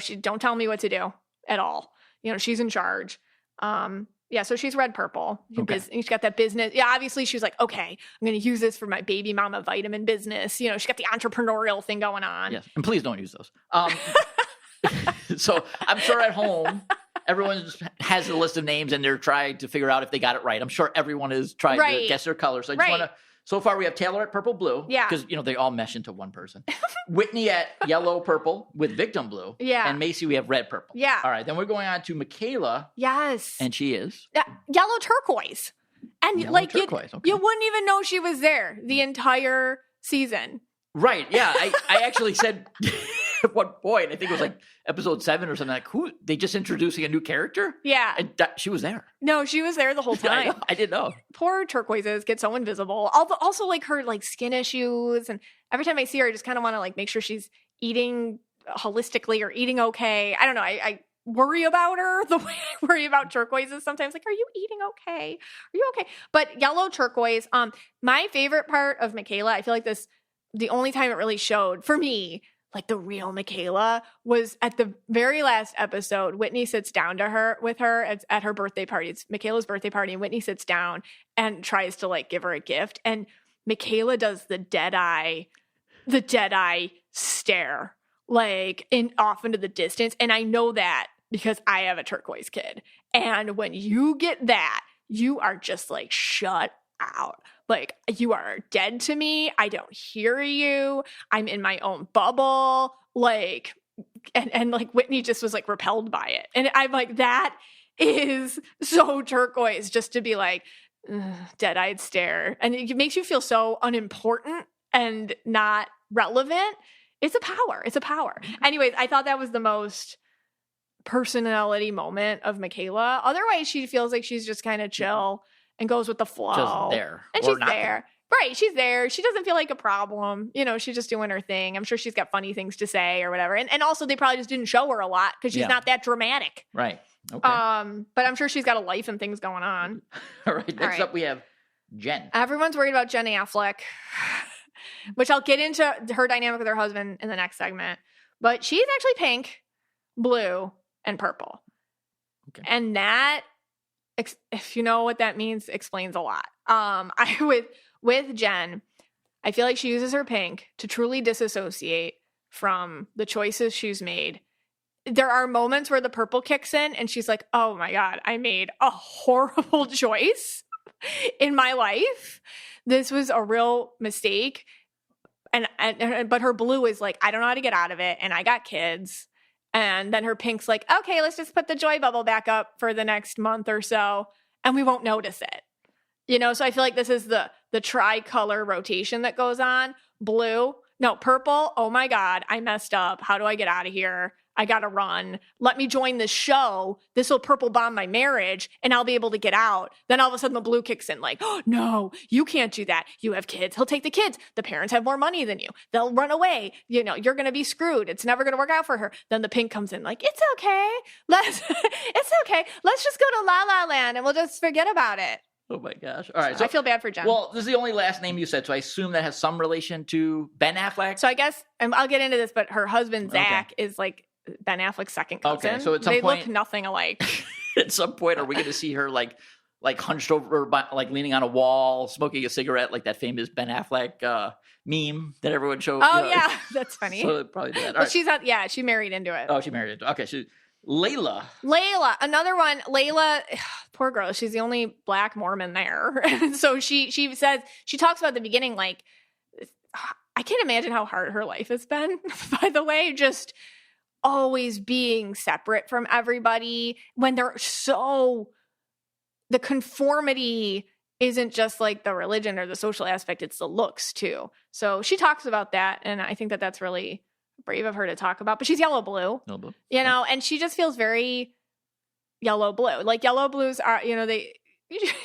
She don't tell me what to do at all. She's in charge. Yeah, so she's red purple. Okay. She's got that business. Yeah, obviously she's like, okay, I'm going to use this for my baby mama vitamin business. She's got the entrepreneurial thing going on. Yes, and please don't use those. So I'm sure at home, everyone has a list of names and they're trying to figure out if they got it right. I'm sure everyone is trying to guess their color. So I just want to So far, we have Taylor at purple blue. Yeah. Because, they all mesh into one person. Whitney at yellow purple with victim blue. Yeah. And Macy, we have red purple. Yeah. All right. Then we're going on to Michaela. Yes. And she is? Yellow turquoise. And yellow turquoise. You wouldn't even know she was there the entire season. Right. Yeah. I actually said at one point, I think it was like episode 7 or something, like, who? They just introducing a new character? Yeah. And she was there. No, she was there the whole time. I didn't know. Poor turquoises get so invisible. Also, like, her, like, skin issues. And every time I see her, I just kind of want to, like, make sure she's eating holistically or eating okay. I don't know. I worry about her the way I worry about turquoises sometimes. Like, are you eating okay? Are you okay? But yellow turquoise, my favorite part of Michaela, I feel like the only time it really showed for me, like the real Michaela, was at the very last episode. Whitney sits down with her at her birthday party. It's Michaela's birthday party, and Whitney sits down and tries to, like, give her a gift. And Michaela does the dead eye stare, like, off into the distance. And I know that because I have a turquoise kid. And when you get that, you are just like, shut out. Like, you are dead to me. I don't hear you. I'm in my own bubble. Like, and like Whitney just was like repelled by it. And I'm like, that is so turquoise, just to be like, dead-eyed stare. And it makes you feel so unimportant and not relevant. It's a power. It's a power. Anyways, I thought that was the most personality moment of Michaela. Otherwise, she feels like she's just kind of chill and goes with the flow. Just there. And she's there. Right. She's there. She doesn't feel like a problem. She's just doing her thing. I'm sure she's got funny things to say or whatever. And also they probably just didn't show her a lot because she's not that dramatic. Right. Okay. But I'm sure she's got a life and things going on. All right. Next up we have Jen. Everyone's worried about Jen Affleck, which I'll get into her dynamic with her husband in the next segment. But she's actually pink, blue, and purple. Okay. And that, if you know what that means, explains a lot. With Jen, I feel like she uses her pink to truly disassociate from the choices she's made. There are moments where the purple kicks in and she's like, oh my God, I made a horrible choice in my life. This was a real mistake. But her blue is like, I don't know how to get out of it. And I got kids. And then her pink's like, okay, let's just put the joy bubble back up for the next month or so, and we won't notice it. So I feel like this is the tricolor rotation that goes on. Purple. Oh my God, I messed up. How do I get out of here? I got to run. Let me join this show. This will purple bomb my marriage and I'll be able to get out. Then all of a sudden the blue kicks in like, oh, no, you can't do that. You have kids. He'll take the kids. The parents have more money than you. They'll run away. You're going to be screwed. It's never going to work out for her. Then the pink comes in like, it's okay. It's okay. Let's just go to La La Land and we'll just forget about it. Oh my gosh. All right. So I feel bad for Jen. Well, this is the only last name you said, so I assume that has some relation to Ben Affleck. So I guess, and I'll get into this, but her husband, Zach, is like Ben Affleck's second cousin. Okay, so at some point, they look nothing alike. At some point, are we going to see her like hunched over, like leaning on a wall, smoking a cigarette, like that famous Ben Affleck meme that everyone shows? Oh yeah, that's funny. So probably do that. Well, she's not. Yeah, she married into it. Oh, she married into it. Okay, Layla, another one. Layla, poor girl. She's the only Black Mormon there. So she says, she talks about the beginning, like, I can't imagine how hard her life has been, by the way, just always being separate from everybody when they're the conformity isn't just like the religion or the social aspect, it's the looks too. So she talks about that. And I think that that's really brave of her to talk about, but she's yellow blue, and she just feels very yellow blue. Like yellow blues are,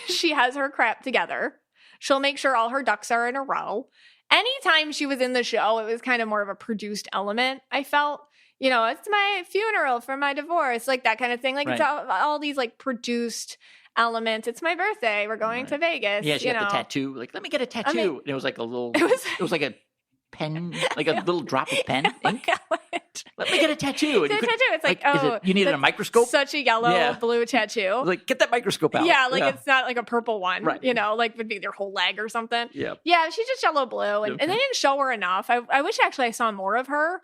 she has her crap together. She'll make sure all her ducks are in a row. Anytime she was in the show, it was kind of more of a produced element. I felt, it's my funeral for my divorce, like that kind of thing. Like It's all these like produced elements. It's my birthday. We're going to Vegas. Yeah, she got the tattoo. Like, let me get a tattoo. And it was like a little, it was like a pen, like a little drop of pen ink. Let me get a tattoo. It's like, you needed a microscope? Such a yellow blue tattoo. Like, get that microscope out. Yeah, it's not like a purple one, right. Like would be their whole leg or something. Yeah. Yeah, she's just yellow blue. And they didn't show her enough. I wish actually I saw more of her.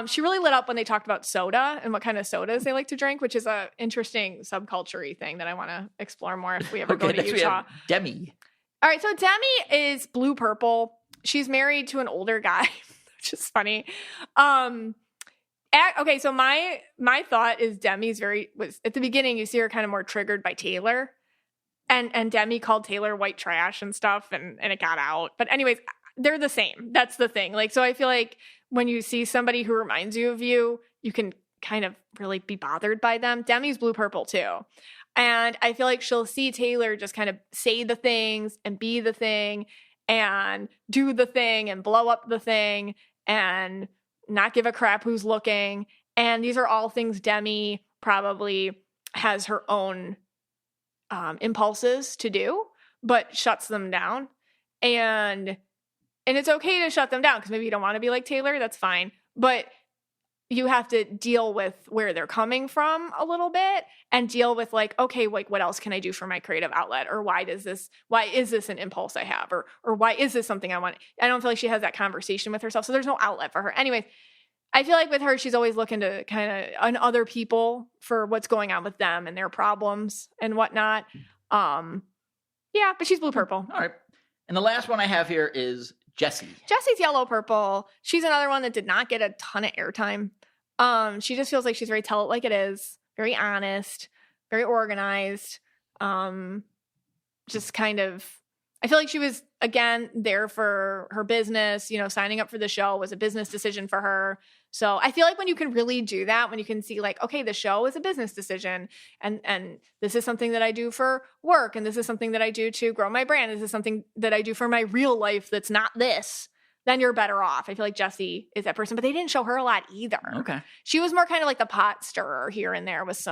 She really lit up when they talked about soda and what kind of sodas they like to drink, which is a interesting subculture-y thing that I want to explore more if we ever go to Utah. Demi. All right, so Demi is blue purple. She's married to an older guy, which is funny. Okay, so my thought is Demi's was at the beginning you see her kind of more triggered by Taylor, and Demi called Taylor white trash and stuff, and it got out. But anyways, they're the same. That's the thing. Like, so I feel like when you see somebody who reminds you of you, you can kind of really be bothered by them. Demi's blue purple too. And I feel like she'll see Taylor just kind of say the things and be the thing and do the thing and blow up the thing and not give a crap who's looking. And these are all things Demi probably has her own impulses to do, but shuts them down. And it's okay to shut them down because maybe you don't want to be like Taylor. That's fine. But you have to deal with where they're coming from a little bit and deal with like, okay, like what else can I do for my creative outlet? Or why is this an impulse I have? Or why is this something I want? I don't feel like she has that conversation with herself. So there's no outlet for her. Anyways, I feel like with her, she's always looking to kind of on other people for what's going on with them and their problems and whatnot. Yeah, but she's blue purple. All right. And the last one I have here is Jessie. Jessie's yellow purple. She's another one that did not get a ton of airtime. She just feels like she's very tell it like it is, very honest, very organized. Just kind of, I feel like she was, again, there for her business. Signing up for the show was a business decision for her. So I feel like when you can really do that, when you can see like, okay, the show is a business decision and this is something that I do for work and this is something that I do to grow my brand. This is something that I do for my real life that's not this. Then you're better off. I feel like Jessie is that person, but they didn't show her a lot either. Okay. She was more kind of like the pot stirrer here and there with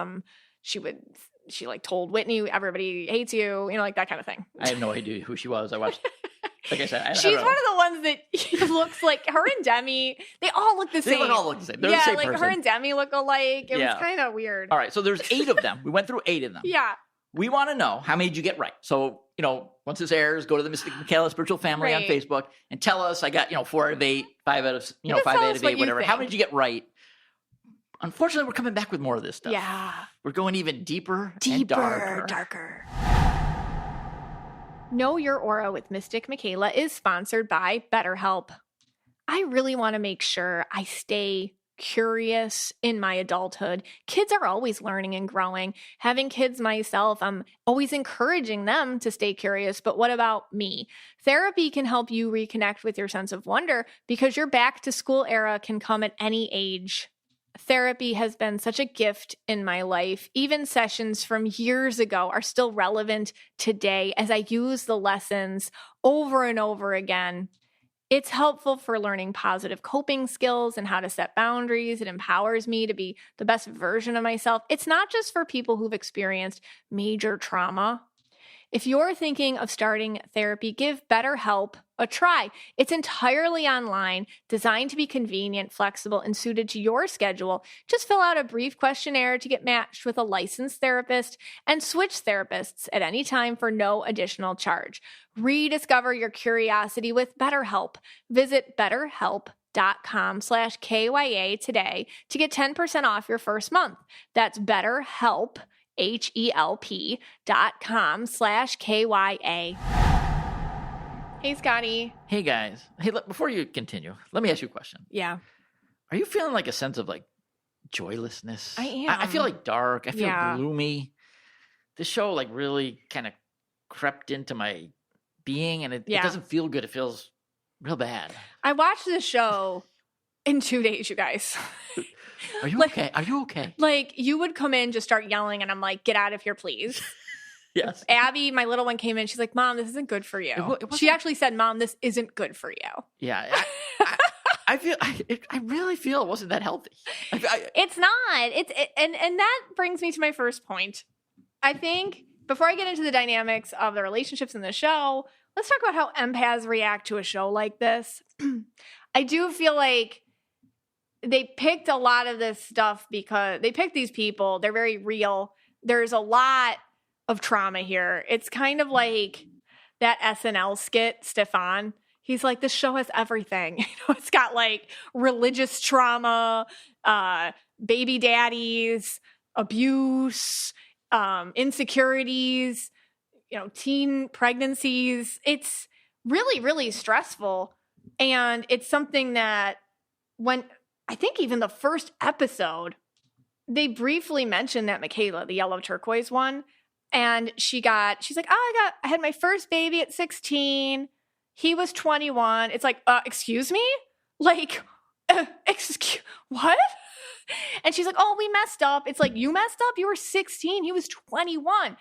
she like told Whitney, everybody hates you, like that kind of thing. I have no idea who she was. I watched, like I said, she's one of the ones that looks like her and Demi. They all look the same. They all look the same. They're the same like person. Her and Demi look alike. It was kind of weird. All right. So there's 8 of them. We went through 8 of them. Yeah. We want to know how many did you get right. So, once this airs, go to the Mystic Michaela Spiritual Family on Facebook and tell us. I got 4 out of 8, 5 out of 5 out of 8, whatever. How many did you get right? Unfortunately, we're coming back with more of this stuff. Yeah. We're going even deeper and darker. Know Your Aura with Mystic Michaela is sponsored by BetterHelp. I really want to make sure I stay curious in my adulthood. Kids are always learning and growing. Having kids myself, I'm always encouraging them to stay curious. But what about me? Therapy can help you reconnect with your sense of wonder because your back to school era can come at any age. Therapy has been such a gift in my life. Even sessions from years ago are still relevant today as I use the lessons over and over again. It's helpful for learning positive coping skills and how to set boundaries. It empowers me to be the best version of myself. It's not just for people who've experienced major trauma. If you're thinking of starting therapy, give BetterHelp a try. It's entirely online, designed to be convenient, flexible, and suited to your schedule. Just fill out a brief questionnaire to get matched with a licensed therapist and switch therapists at any time for no additional charge. Rediscover your curiosity with BetterHelp. Visit BetterHelp.com/KYA today to get 10% off your first month. That's BetterHelp, HELP.com/KYA. Hey, Scotty. Hey, guys. Hey, before you continue, let me ask you a question. Yeah. Are you feeling like a sense of like joylessness? I am. I feel like dark. I feel gloomy. This show like really kind of crept into my being and it doesn't feel good. It feels real bad. I watched this show in 2 days, you guys. Are you okay? Are you okay? Like, you would come in, just start yelling, and I'm like, get out of here, please. Yes. Abby, my little one, came in. She's like, Mom, this isn't good for you. She actually said, Mom, this isn't good for you. Yeah. I really feel it wasn't that healthy. It's not. And that brings me to my first point. I think before I get into the dynamics of the relationships in the show, let's talk about how empaths react to a show like this. I do feel like they picked a lot of this stuff because they picked these people. They're very real. There's a lot of trauma here. It's kind of like that SNL skit, Stefan. He's like, this show has everything. It's got like religious trauma, baby daddies, abuse, insecurities, teen pregnancies. It's really, really stressful. And it's something that when I think even the first episode, they briefly mentioned that Michaela, the yellow turquoise one, and she's like, I had my first baby at 16. He was 21. It's like, excuse me? Like, excuse, what? And she's like, oh, we messed up. It's like, you messed up? You were 16. He was 21.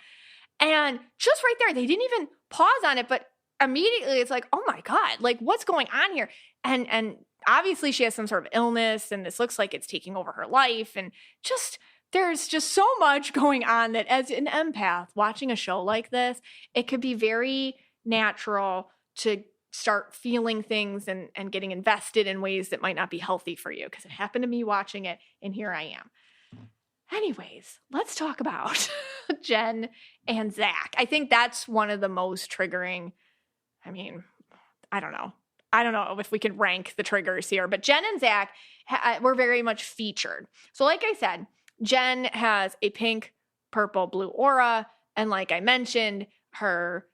And just right there, they didn't even pause on it, but immediately it's like, oh my God, like what's going on here? And obviously she has some sort of illness and this looks like it's taking over her life. And there's just so much going on that as an empath watching a show like this, it could be very natural to start feeling things and getting invested in ways that might not be healthy for you, because it happened to me watching it, and here I am. Anyways, let's talk about Jen and Zach. I think that's one of the most triggering. I mean, I don't know if we could rank the triggers here, but Jen and Zach were very much featured. So like I said, Jen has a pink, purple, blue aura. And like I mentioned, her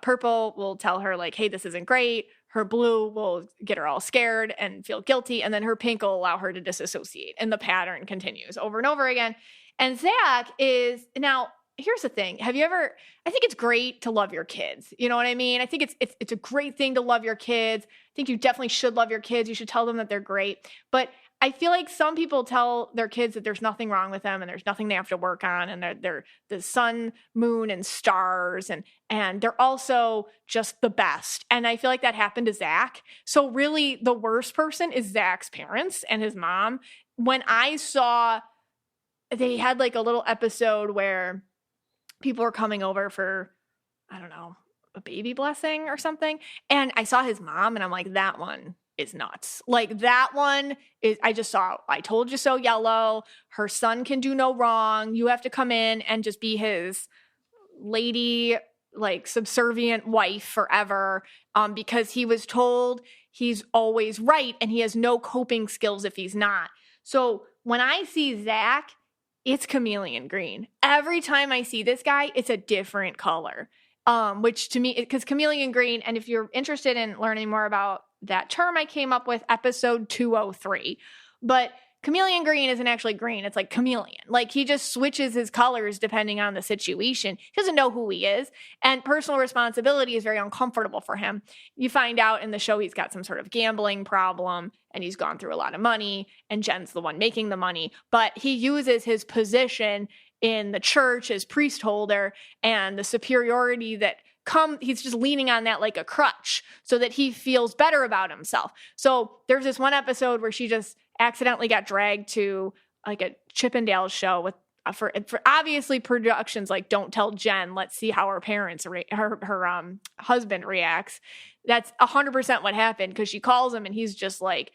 purple will tell her like, hey, this isn't great. Her blue will get her all scared and feel guilty. And then her pink will allow her to disassociate. And the pattern continues over and over again. And Zach is, now, here's the thing. I think it's great to love your kids. You know what I mean? I think it's a great thing to love your kids. I think you definitely should love your kids. You should tell them that they're great. But I feel like some people tell their kids that there's nothing wrong with them and there's nothing they have to work on, and they're the sun, moon, and stars, and they're also just the best. And I feel like that happened to Zach. So really the worst person is Zach's parents and his mom. When I saw they had like a little episode where people were coming over for, I don't know, a baby blessing or something, and I saw his mom and I'm like, that one is nuts. Like that one is, I just saw, I told you so yellow. Her son can do no wrong. You have to come in and just be his lady, like subservient wife forever, because he was told he's always right and he has no coping skills if he's not. So when I see Zach, it's chameleon green. Every time I see this guy, it's a different color, which to me, because chameleon green, and if you're interested in learning more about that term, I came up with episode 203. But chameleon green isn't actually green. It's like chameleon. Like he just switches his colors depending on the situation. He doesn't know who he is. And personal responsibility is very uncomfortable for him. You find out in the show he's got some sort of gambling problem and he's gone through a lot of money and Jen's the one making the money. But he uses his position in the church as priest holder and the superiority that he's just leaning on that like a crutch so that he feels better about himself. So there's this one episode where she just accidentally got dragged to like a Chippendales show with for obviously productions like Don't Tell Jen, let's see how her parents her husband reacts. That's 100% what happened, because she calls him and he's just like,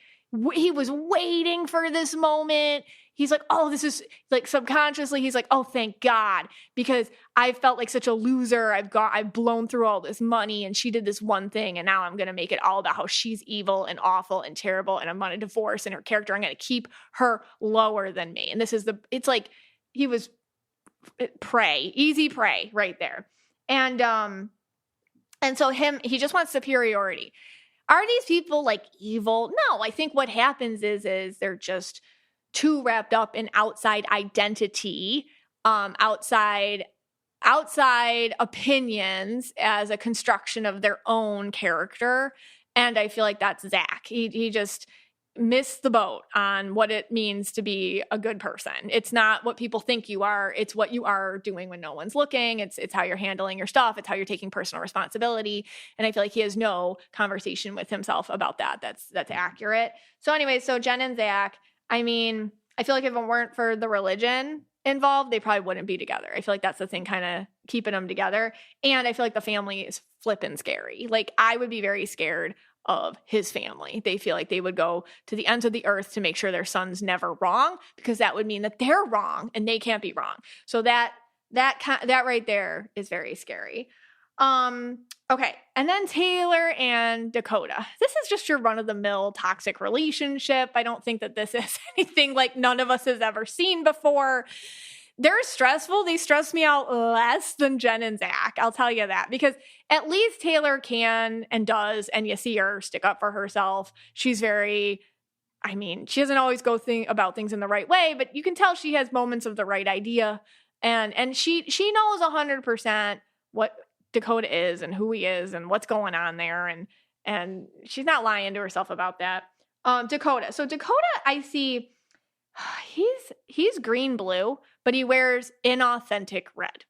he was waiting for this moment. He's like, oh, this is like subconsciously. He's like, oh, thank God, because I felt like such a loser. I've blown through all this money and she did this one thing. And now I'm going to make it all about how she's evil and awful and terrible. And I'm going to divorce in her character. I'm going to keep her lower than me. And it's like, he was easy prey right there. And so he just wants superiority. Are these people like evil? No, I think what happens is they're just too wrapped up in outside identity, outside opinions as a construction of their own character. And I feel like that's Zach. He just missed the boat on what it means to be a good person. It's not what people think you are. It's what you are doing when no one's looking. It's how you're handling your stuff. It's how you're taking personal responsibility. And I feel like he has no conversation with himself about that. That's accurate. So anyway, so Jen and Zach, I mean, I feel like if it weren't for the religion involved, they probably wouldn't be together. I feel like that's the thing kind of keeping them together. And I feel like the family is flipping scary. Like I would be very scared of his family. They feel like they would go to the ends of the earth to make sure their son's never wrong, because that would mean that they're wrong and they can't be wrong. So that right there is very scary. Okay. And then Taylor and Dakota. This is just your run-of-the-mill toxic relationship. I don't think that this is anything like none of us has ever seen before. they're stressful. They stress me out less than Jen and Zach. I'll tell you that, because at least Taylor can and does, and you see her stick up for herself. She's very, she doesn't always go about things in the right way, but you can tell she has moments of the right idea. And she knows 100% what Dakota is and who he is and what's going on there. And she's not lying to herself about that. Dakota. So Dakota, I see, he's green-blue, but he wears inauthentic red.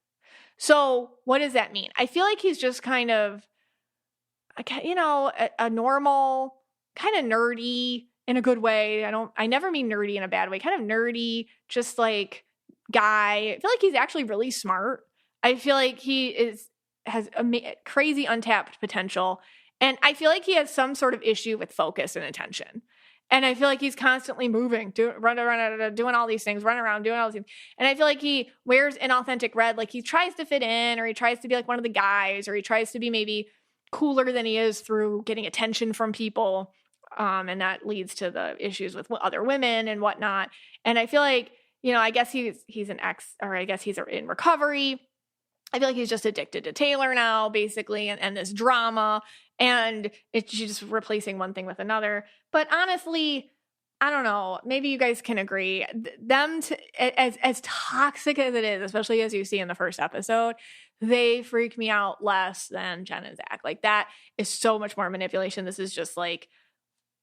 So what does that mean? I feel like he's just kind of, a normal, kind of nerdy in a good way. I never mean nerdy in a bad way, kind of nerdy, just like guy. I feel like he's actually really smart. I feel like he has crazy untapped potential. And I feel like he has some sort of issue with focus and attention. And I feel like he's constantly moving, doing all these things, running around, doing all these things. And I feel like he wears inauthentic red. Like he tries to fit in, or he tries to be like one of the guys, or he tries to be maybe cooler than he is through getting attention from people. And that leads to the issues with other women and whatnot. And I feel like, I guess he's an ex, or I guess he's in recovery. I feel like he's just addicted to Taylor now, basically, and this drama. And she's just replacing one thing with another. But honestly, I don't know. Maybe you guys can agree. As toxic as it is, especially as you see in the first episode, they freak me out less than Jen and Zach. Like, that is so much more manipulation. This is just like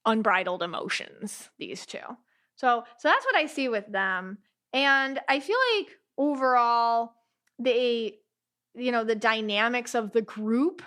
unbridled emotions, these two. So that's what I see with them. And I feel like overall, the dynamics of the group,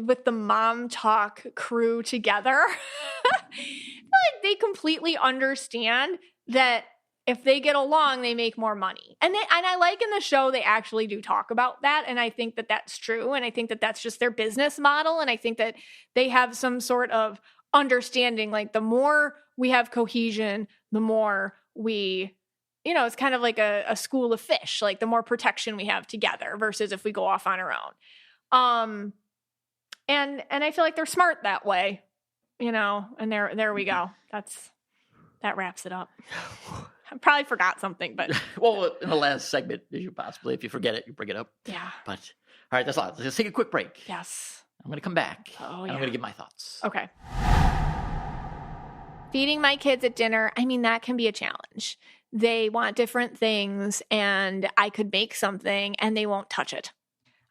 with the mom talk crew together, I feel like they completely understand that if they get along, they make more money. And I like in the show, they actually do talk about that. And I think that that's true. And I think that that's just their business model. And I think that they have some sort of understanding, like the more we have cohesion, the more we, it's kind of like a school of fish, like the more protection we have together versus if we go off on our own. And I feel like they're smart that way, and there we go. That wraps it up. I probably forgot something, but. Well, in the last segment, if you forget it, you bring it up. Yeah. But all right, that's a lot. Let's take a quick break. Yes. I'm going to come back. Oh, yeah. And I'm going to give my thoughts. Okay. Feeding my kids at dinner, that can be a challenge. They want different things, and I could make something and they won't touch it.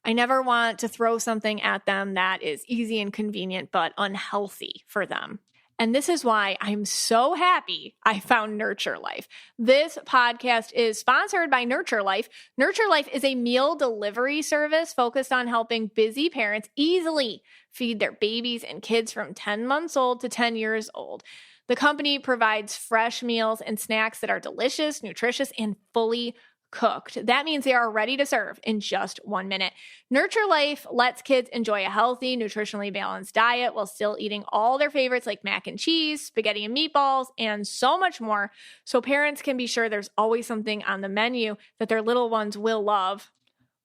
I never want to throw something at them that is easy and convenient, but unhealthy for them. And this is why I'm so happy I found Nurture Life. This podcast is sponsored by Nurture Life. Nurture Life is a meal delivery service focused on helping busy parents easily feed their babies and kids from 10 months old to 10 years old. The company provides fresh meals and snacks that are delicious, nutritious, and fully cooked. That means they are ready to serve in just 1 minute. Nurture Life lets kids enjoy a healthy, nutritionally balanced diet while still eating all their favorites like mac and cheese, spaghetti and meatballs, and so much more, so parents can be sure there's always something on the menu that their little ones will love.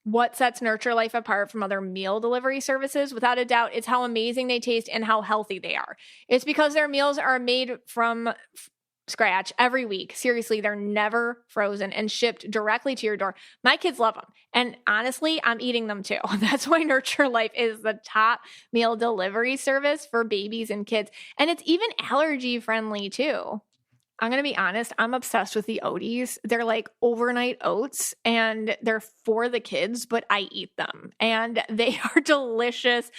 What sets Nurture Life apart from other meal delivery services? Without a doubt, it's how amazing they taste and how healthy they are. It's because their meals are made from scratch every week. Seriously, they're never frozen and shipped directly to your door. My kids love them. And honestly, I'm eating them too. That's why Nurture Life is the top meal delivery service for babies and kids. And it's even allergy friendly too. I'm going to be honest, I'm obsessed with the Oaties. They're like overnight oats and they're for the kids, but I eat them and they are delicious.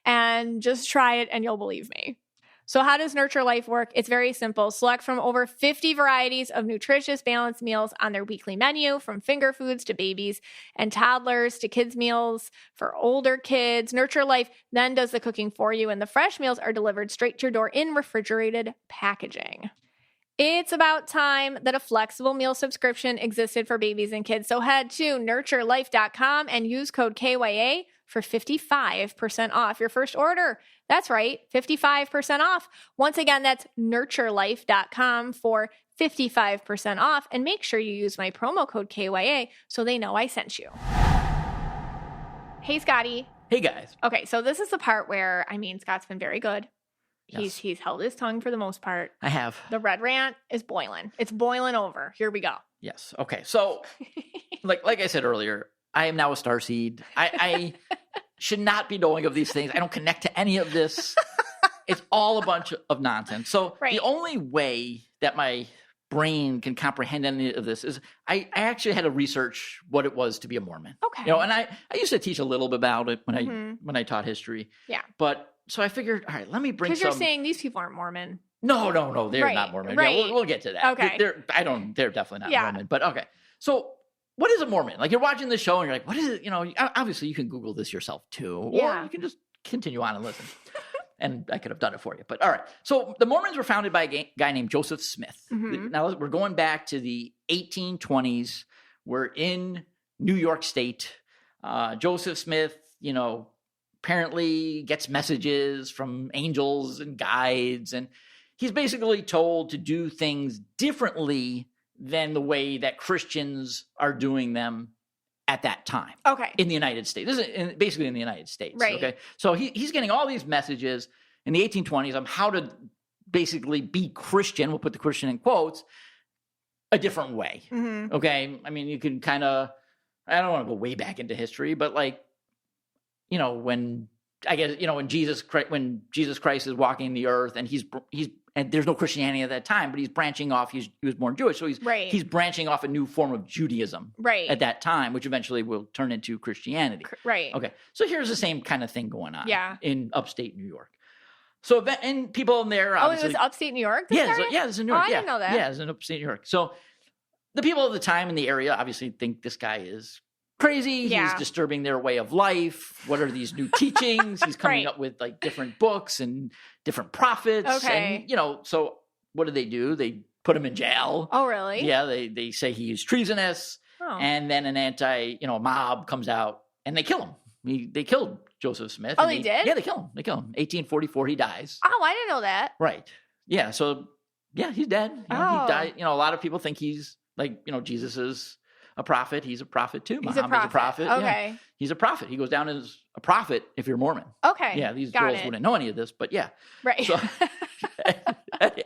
And just try it and you'll believe me. So how does Nurture Life work? It's very simple. Select from over 50 varieties of nutritious, balanced meals on their weekly menu, from finger foods to babies and toddlers to kids' meals for older kids. Nurture Life then does the cooking for you, and the fresh meals are delivered straight to your door in refrigerated packaging. It's about time that a flexible meal subscription existed for babies and kids. So head to nurturelife.com and use code KYA for 55% off your first order. That's right, 55% off. Once again, that's nurturelife.com for 55% off. And make sure you use my promo code KYA so they know I sent you. Hey, Scotty. Hey, guys. Okay, so this is the part where, Scott's been very good. Yes. He's held his tongue for the most part. I have. The red rant is boiling. It's boiling over. Here we go. Yes. Okay. So, like I said earlier, I am now a starseed. I should not be knowing of these things. I don't connect to any of this. It's all a bunch of nonsense. So the only way that my brain can comprehend any of this is I actually had to research what it was to be a Mormon. Okay. And I used to teach a little bit about it when I taught history. Yeah. But so I figured, all right, let me bring some. Because you're saying these people aren't Mormon. No, they're not Mormon. Right. Yeah, we'll get to that. Okay. They're definitely not Mormon. But okay. So what is a Mormon? Like, you're watching the show and you're like, what is it? Obviously you can Google this yourself too, or you can just continue on and listen. And I could have done it for you. But all right. So the Mormons were founded by a guy named Joseph Smith. Mm-hmm. Now we're going back to the 1820s. We're in New York State. Joseph Smith, apparently gets messages from angels and guides. And he's basically told to do things differently than the way that Christians are doing them at that time. Okay. In the United States. This is basically in the United States. Right. Okay. So he's getting all these messages in the 1820s on how to basically be Christian. We'll put the Christian in quotes, a different way. Mm-hmm. Okay. I mean, you can kind of, I don't want to go way back into history, but when Jesus Christ is walking the earth and and there's no Christianity at that time, but he's branching off. He was born Jewish, so he's branching off a new form of Judaism at that time, which eventually will turn into Christianity. Right. Okay. So here's the same kind of thing going on. Yeah. In upstate New York. So and people in there, obviously. Oh, it was upstate New York? It's in New York. I didn't know that. Yeah, it's in upstate New York. So the people of the time in the area obviously think this guy is crazy. Yeah. He's disturbing their way of life. What are these new teachings? He's coming up with different books and different prophets. Okay. And, so what do? They put him in jail. Oh, really? Yeah. They say he's treasonous. Oh. And then an mob comes out and they kill him. They killed Joseph Smith. Oh, they did? Yeah, they kill him. 1844, he dies. Oh, I didn't know that. Right. Yeah. So, yeah, he's dead. He died. A lot of people think he's Jesus is a prophet. He's a prophet too. Muhammad's a prophet. Okay. Yeah. He's a prophet. He goes down as a prophet if you're Mormon. Okay. Yeah, these girls wouldn't know any of this, but yeah. Right. So,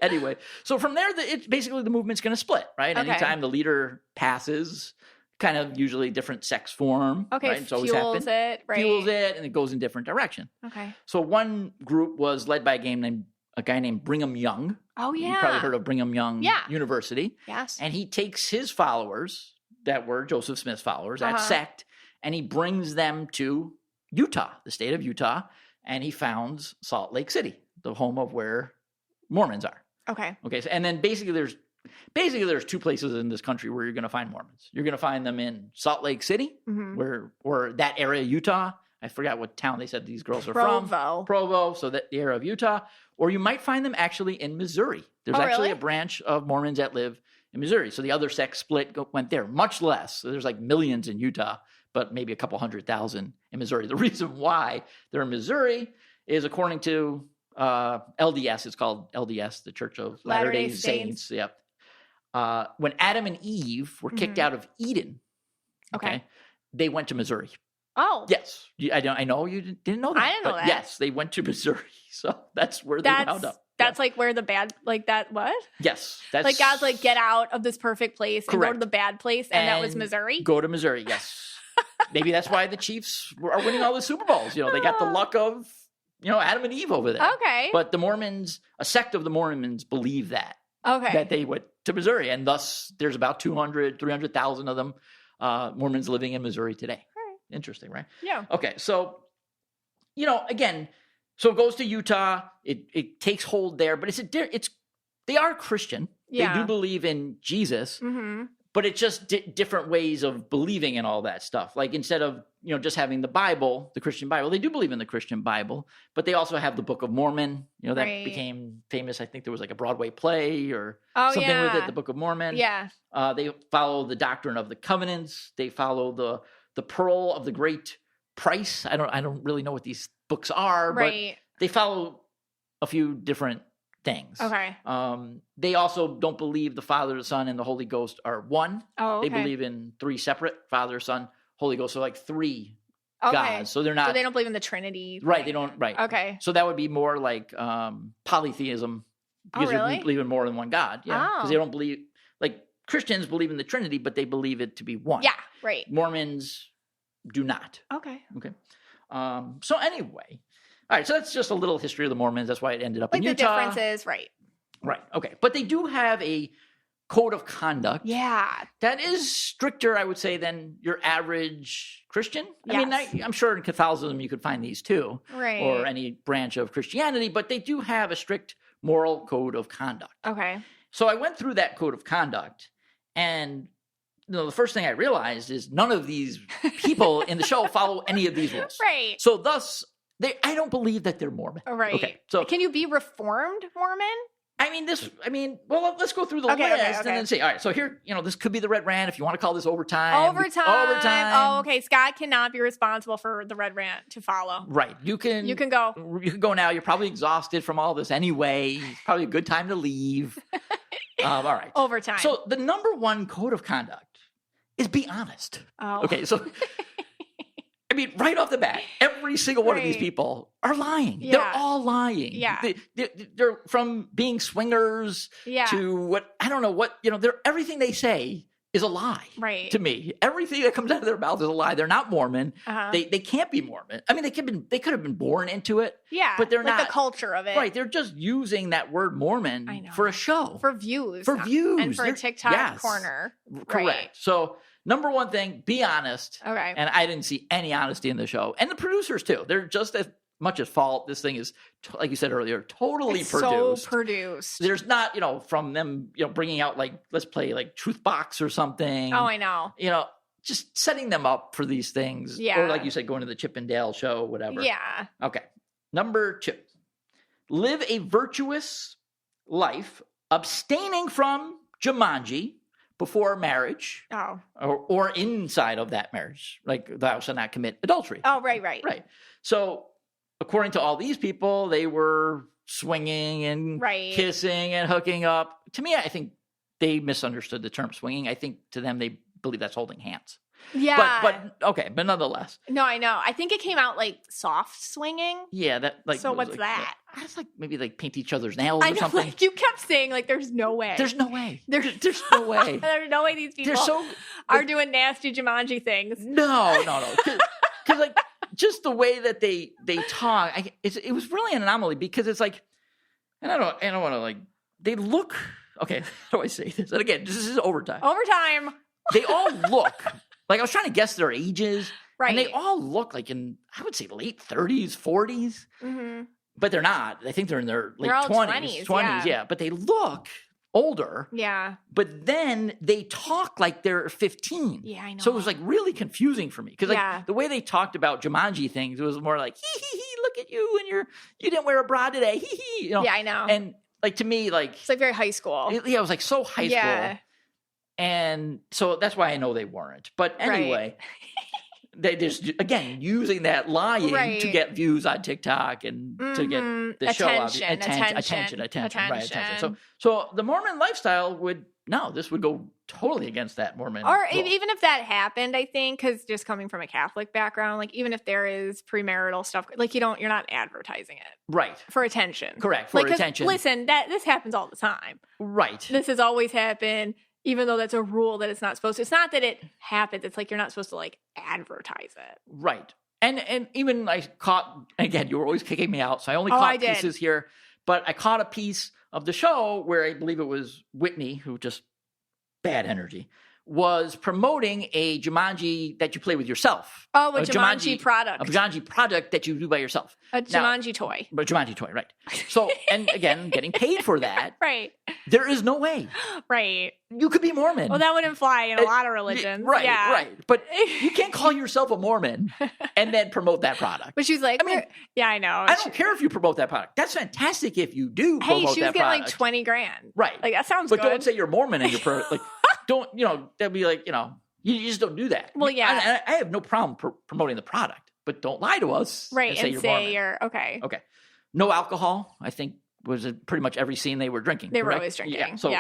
anyway, so from there, it's basically the movement's going to split, right? Okay. Anytime the leader passes, kind of usually different sex form. Okay, right? Fuels it, and it goes in different direction. Okay. So one group was led by a guy named Brigham Young. Oh, yeah. You probably heard of Brigham Young University. Yes. And he takes his followers that were Joseph Smith's followers, that sect, and he brings them to Utah, the state of Utah, and he founds Salt Lake City, the home of where Mormons are. Okay. Okay. So, and then basically there's two places in this country where you're going to find Mormons. You're going to find them in Salt Lake City, or that area, Utah. I forgot what town they said these girls are from. Provo. So that the area of Utah. Or you might find them actually in Missouri. There's actually a branch of Mormons that live in Missouri. So the other sect went there, much less. So there's millions in Utah, but maybe a couple 100,000 in Missouri. The reason why they're in Missouri is according to LDS. It's called LDS, the Church of Latter-day Saints. Yep. When Adam and Eve were kicked out of Eden, okay, they went to Missouri. Oh. Yes. I know you didn't know that. I didn't know that. Yes, they went to Missouri. So that's where they wound up. That's where the bad, that, what? Yes. That's God's get out of this perfect place and go to the bad place, and that was Missouri? Go to Missouri, yes. Maybe that's why the Chiefs are winning all the Super Bowls. They got the luck of, Adam and Eve over there. Okay. But the Mormons, a sect of the Mormons believe that. Okay. That they went to Missouri, and thus there's about 300,000 of them, Mormons living in Missouri today. Interesting, right? Yeah. Okay, so, again, so it goes to Utah. It takes hold there, but they are Christian. Yeah. They do believe in Jesus, but it's just different ways of believing in all that stuff. Like instead of, just having the Bible, the Christian Bible, they do believe in the Christian Bible, but they also have the Book of Mormon, that became famous. I think there was a Broadway play or something with it, the Book of Mormon. Yeah. They follow the doctrine of the covenants. They follow the Pearl of the Great Price. I don't really know what these books are, but they follow a few different things. Okay. They also don't believe the Father, the Son, and the Holy Ghost are one. Oh, okay. They believe in three separate: Father, Son, Holy Ghost. So three gods. So they're not. So they don't believe in the Trinity. Right. They don't. Right. Okay. So that would be more like polytheism, because they believe in more than one God. Yeah. Because they don't believe Christians believe in the Trinity, but they believe it to be one. Yeah, right. Mormons do not. Okay. So anyway, all right. So that's just a little history of the Mormons. That's why it ended up in Utah. The differences, right? Right. Okay. But they do have a code of conduct. Yeah. That is stricter, I would say, than your average Christian. Yes. I mean, I'm sure in Catholicism you could find these too, right? Or any branch of Christianity, but they do have a strict moral code of conduct. Okay. So I went through that code of conduct, and the first thing I realized is none of these people in the show follow any of these rules. Right. So thus, I don't believe that they're Mormon. Right. Okay. So can you be Reformed Mormon? Well, let's go through the list and then see. All right, so here, this could be the Red Rant if you want to call this overtime. Overtime. Oh, okay. Scott cannot be responsible for the Red Rant to follow. Right. You can go. You can go now. You're probably exhausted from all this anyway. It's probably a good time to leave. All right. Overtime. So the number one code of conduct is be honest. Oh. Okay, so right off the bat, every single one of these people are lying. Yeah. They're all lying. Yeah. They're from being swingers to everything they say is a lie. Right. To me, everything that comes out of their mouth is a lie. They're not Mormon. Uh-huh. They can't be Mormon. I mean, they could have been born into it. Yeah. But they're not. The culture of it. Right. They're just using that word Mormon for a show. For views. And for a TikTok corner. Correct. Right. So number one thing, be honest. Okay. And I didn't see any honesty in the show. And the producers, too. They're just as much at fault. This thing is, like you said earlier, totally produced. So produced. There's not, from them, bringing out, let's play, Truth Box or something. Oh, I know. Just setting them up for these things. Yeah. Or, like you said, going to the Chip and Dale show, whatever. Yeah. Okay. Number 2. Live a virtuous life, abstaining from Jumanji before marriage. Oh. Or inside of that marriage. Like, thou shalt not commit adultery. Oh, right. Right. So, according to all these people, they were swinging and kissing and hooking up. To me, I think they misunderstood the term swinging. I think to them, they believe that's holding hands. Yeah. But nonetheless. No, I know. I think it came out soft swinging. Yeah, that So what's that? It's maybe paint each other's nails or something. You kept saying there's no way. There's no way. There's no way. There's no way these people are doing nasty Jumanji things. No. Because just the way that they talk, it was really an anomaly because it's and I don't want to they look. Okay, how do I say this? And again, this is overtime. Overtime. They all look I was trying to guess their ages, right? And they all look in, I would say, late 30s, 40s, mm-hmm. But they're not. I think they're in their late 20s. Yeah, but they look older. Yeah. But then they talk like they're 15. Yeah, I know. So it was really confusing for me because the way they talked about Jumanji things, it was more hee, look at you and you didn't wear a bra today. Hee. Yeah, I know. And to me, it's very high school. It was so high school. And so that's why I know they weren't. But anyway, they just, again, using that lying to get views on TikTok and to get the show out. Attention. So the Mormon lifestyle would go totally against that Mormon. Or even if that happened, I think, because just coming from a Catholic background, even if there is premarital stuff, you're not advertising it. Right. For attention. Correct. For attention. Listen, this happens all the time. Right. This has always happened. Even though that's a rule that it's not supposed to. It's not that it happens. It's you're not supposed to advertise it. Right. And even I caught, again, you were always kicking me out, so I only caught pieces here. But I caught a piece of the show where I believe it was Whitney, who just bad energy, was promoting a Jumanji that you play with yourself. Oh, a Jumanji product. A Jumanji product that you do by yourself. A Jumanji toy. A Jumanji toy, right. So, and again, getting paid for that. Right. There is no way. Right. You could be Mormon. Well, that wouldn't fly in a lot of religions. Right, right. But you can't call yourself a Mormon and then promote that product. But she's yeah, I know. I don't care if you promote that product. That's fantastic if you do promote that product. Hey, she was getting $20,000. Right. That sounds good. But don't say you're Mormon and you're don't, that'd be you just don't do that. Well, yeah. I have no problem promoting the product, but don't lie to us. Right. And say you're okay. Okay. No alcohol, I think, was pretty much every scene they were drinking. They were always drinking. Yeah. So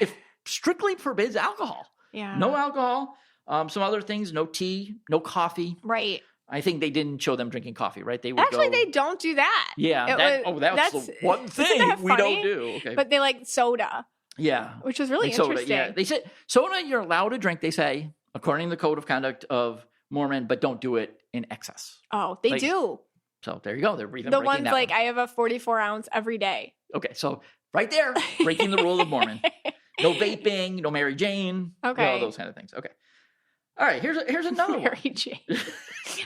if strictly forbids alcohol. Yeah. No alcohol. Some other things, no tea, no coffee. Right. I think they didn't show them drinking coffee, right? They would Actually, they don't do that. Yeah. That's the one thing we don't do. Okay. But they like soda. Yeah. Which is really soda, interesting. yeah. They said soda you're allowed to drink, they say, according to the code of conduct of Mormon, but don't do it in excess. Oh, they do. So there you go. They're the ones like I have a 44 ounce every day. Okay, so right there, breaking the rule of Mormon. No vaping, no Mary Jane. Okay. All those kind of things. Okay. All right, here's another one. Mary Jane.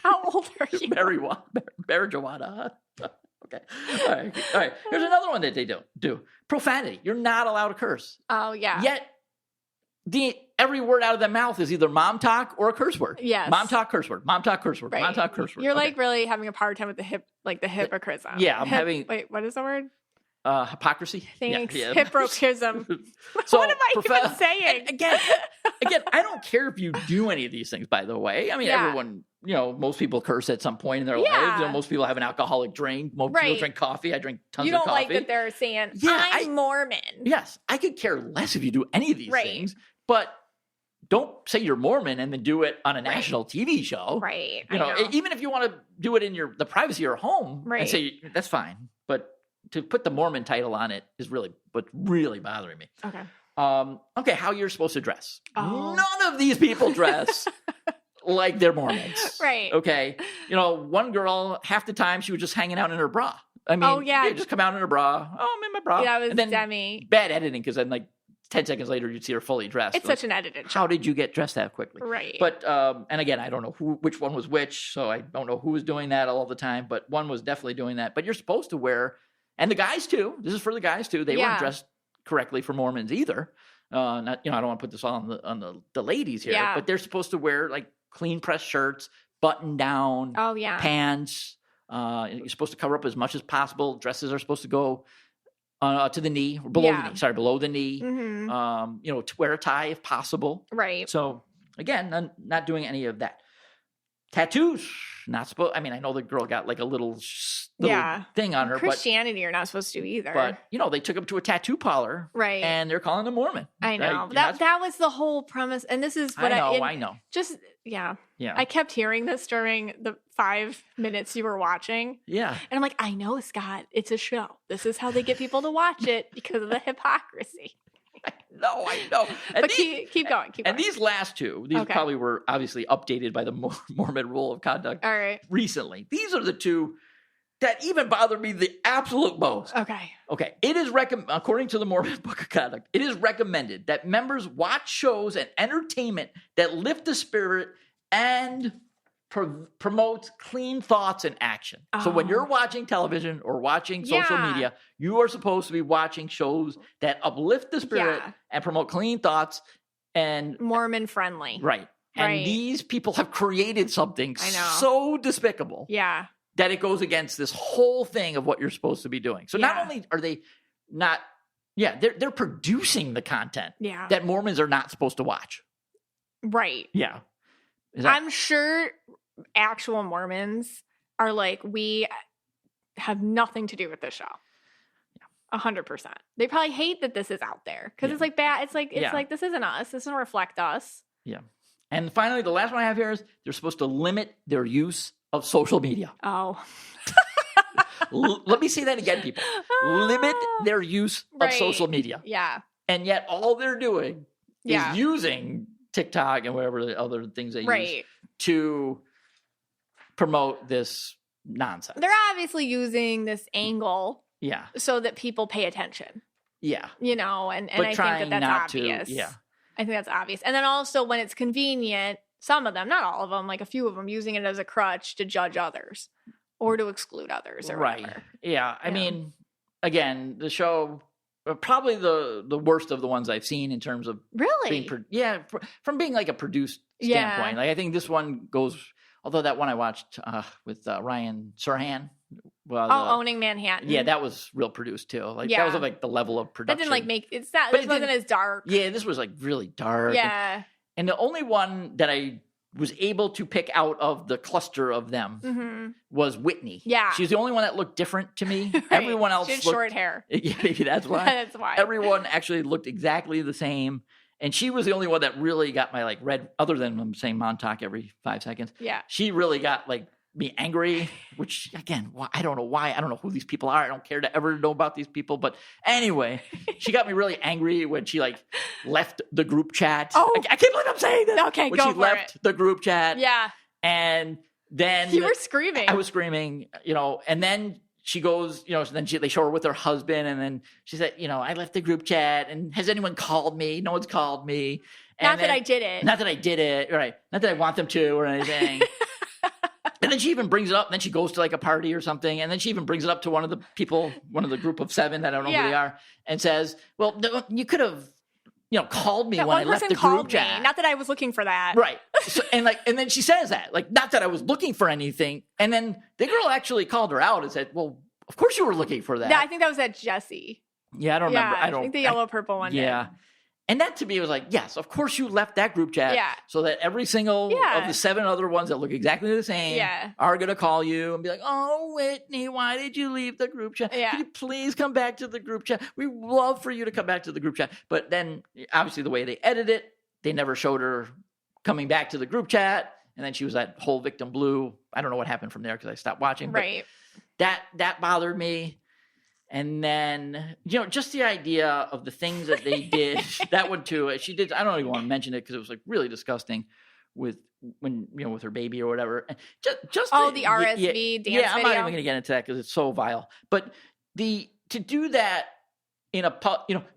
How old are you? Marijuana. Okay. All right. Here's another one that they do. Profanity. You're not allowed to curse. Oh, yeah. Yet, every word out of their mouth is either mom talk or a curse word. Yes. Mom talk, curse word. Mom talk, curse word. Right. Mom talk, curse word. You're like really having a hard time with the hypocrism. Yeah, I'm having. Wait, what is the word? Hypocrisy. Thanks. Yeah. Hypocrism. So, what am I even saying? Again, I don't care if you do any of these things, by the way. I mean, everyone, most people curse at some point in their lives. Most people have an alcoholic drink. Most people drink coffee. I drink tons of coffee. You don't like that they're saying, I'm Mormon. Yes. I could care less if you do any of these things, but don't say you're Mormon and then do it on a national TV show. Right. Even if you want to do it in the privacy of your home and say, that's fine. But to put the Mormon title on it is what's really bothering me. Okay. Okay, how you're supposed to dress. Oh. None of these people dress like they're Mormons. Right. Okay. One girl, half the time she was just hanging out in her bra. I mean, just come out in her bra. Oh, I'm in my bra. Yeah, it was and then Demi. Bad editing, because then 10 seconds later you'd see her fully dressed. It's such an edited show. How did you get dressed that quickly? Right. But, and again, I don't know which one was which, so I don't know who was doing that all the time, but one was definitely doing that. But you're supposed to wear, and the guys too, this is for the guys too, they weren't dressed correctly for Mormons either. I don't want to put this all on the ladies here, but they're supposed to wear like clean pressed shirts, button down, pants. You're supposed to cover up as much as possible. Dresses are supposed to go to the knee, or below the knee. Sorry, below the knee. Mm-hmm. To wear a tie if possible. Right. So again, not doing any of that. Tattoos, not supposed. I mean, I know the girl got like a little thing on her. Christianity, you're not supposed to either. But they took him to a tattoo parlor, right? And they're calling him Mormon. I know that was the whole premise, and this is what I know. Just yeah. I kept hearing this during the 5 minutes you were watching. Yeah, and I'm like, I know, Scott. It's a show. This is how they get people to watch it because of the hypocrisy. I know. And but keep going. And these last two, probably were obviously updated by the Mormon Rule of Conduct recently. These are the two that even bother me the absolute most. Okay. It is according to the Mormon Book of Conduct, it is recommended that members watch shows and entertainment that lift the spirit and promotes clean thoughts and action. So when you're watching television or watching social media, you are supposed to be watching shows that uplift the spirit and promote clean thoughts and Mormon friendly. Right. And these people have created something so despicable that it goes against this whole thing of what you're supposed to be doing. So not only are they not, they're producing the content that Mormons are not supposed to watch. Right. Yeah. I'm sure actual Mormons are like, we have nothing to do with this show. 100%. They probably hate that this is out there because it's like bad. It's like this isn't us. This doesn't reflect us. Yeah. And finally, the last one I have here is they're supposed to limit their use of social media. Oh. Let me say that again, people. Limit their use of social media. Yeah. And yet all they're doing is using TikTok and whatever the other things they use to promote this nonsense. They're obviously using this angle so that people pay attention. Yeah. And I think that's obvious. I think that's obvious. And then also when it's convenient, some of them, not all of them, like a few of them, using it as a crutch to judge others or to exclude others or whatever. Yeah. I mean, again, the show, probably the worst of the ones I've seen in terms of really, from being like a produced standpoint. Like I think this one goes, although that one I watched with Ryan Serhan. Owning Manhattan. Yeah, that was real produced too. Like that was like the level of production. That didn't make it's not. This wasn't as dark. Yeah, this was like really dark. Yeah. And the only one that I was able to pick out of the cluster of them was Whitney. Yeah. She's the only one that looked different to me. Everyone else she had short hair. Yeah, maybe that's why. That's why. Everyone actually looked exactly the same. And she was the only one that really got my red, other than I'm saying Montauk every 5 seconds. Yeah. She really got me angry, which again, I don't know why. I don't know who these people are. I don't care to ever know about these people. But anyway, she got me really angry when she like left the group chat. Oh. I can't believe I'm saying this. Okay, when go she for left it. the group chat. Yeah. And then you were screaming. I was screaming, and then she goes, then they show her with her husband. And then she said, I left the group chat and has anyone called me? No one's called me. Not that I did it. Not that I did it. Right. Not that I want them to or anything. And then she even brings it up, and then she goes to like a party or something, and then she even brings it up to one of the people, one of the group of 7 that I don't know who they are, and says, well, no, you could have, called me when I left the group chat. Not that I was looking for that. Right. So, and then she says that, like, not that I was looking for anything. And then the girl actually called her out and said, well, of course you were looking for that. Yeah, I think that was at Jesse. Yeah, I don't remember. I think the yellow purple one did. And that to me was like, yes, of course you left that group chat so that every single of the 7 other ones that look exactly the same are going to call you and be like, oh, Whitney, why did you leave the group chat? Can you please come back to the group chat? We love for you to come back to the group chat. But then obviously the way they edited it, they never showed her coming back to the group chat. And then she was that whole victim blue. I don't know what happened from there because I stopped watching. But that bothered me. And then, just the idea of the things that they did, that one too. She did. I don't even want to mention it because it was like really disgusting with her baby or whatever. Just the RSV dance video. I'm not even going to get into that because it's so vile. But to do that in a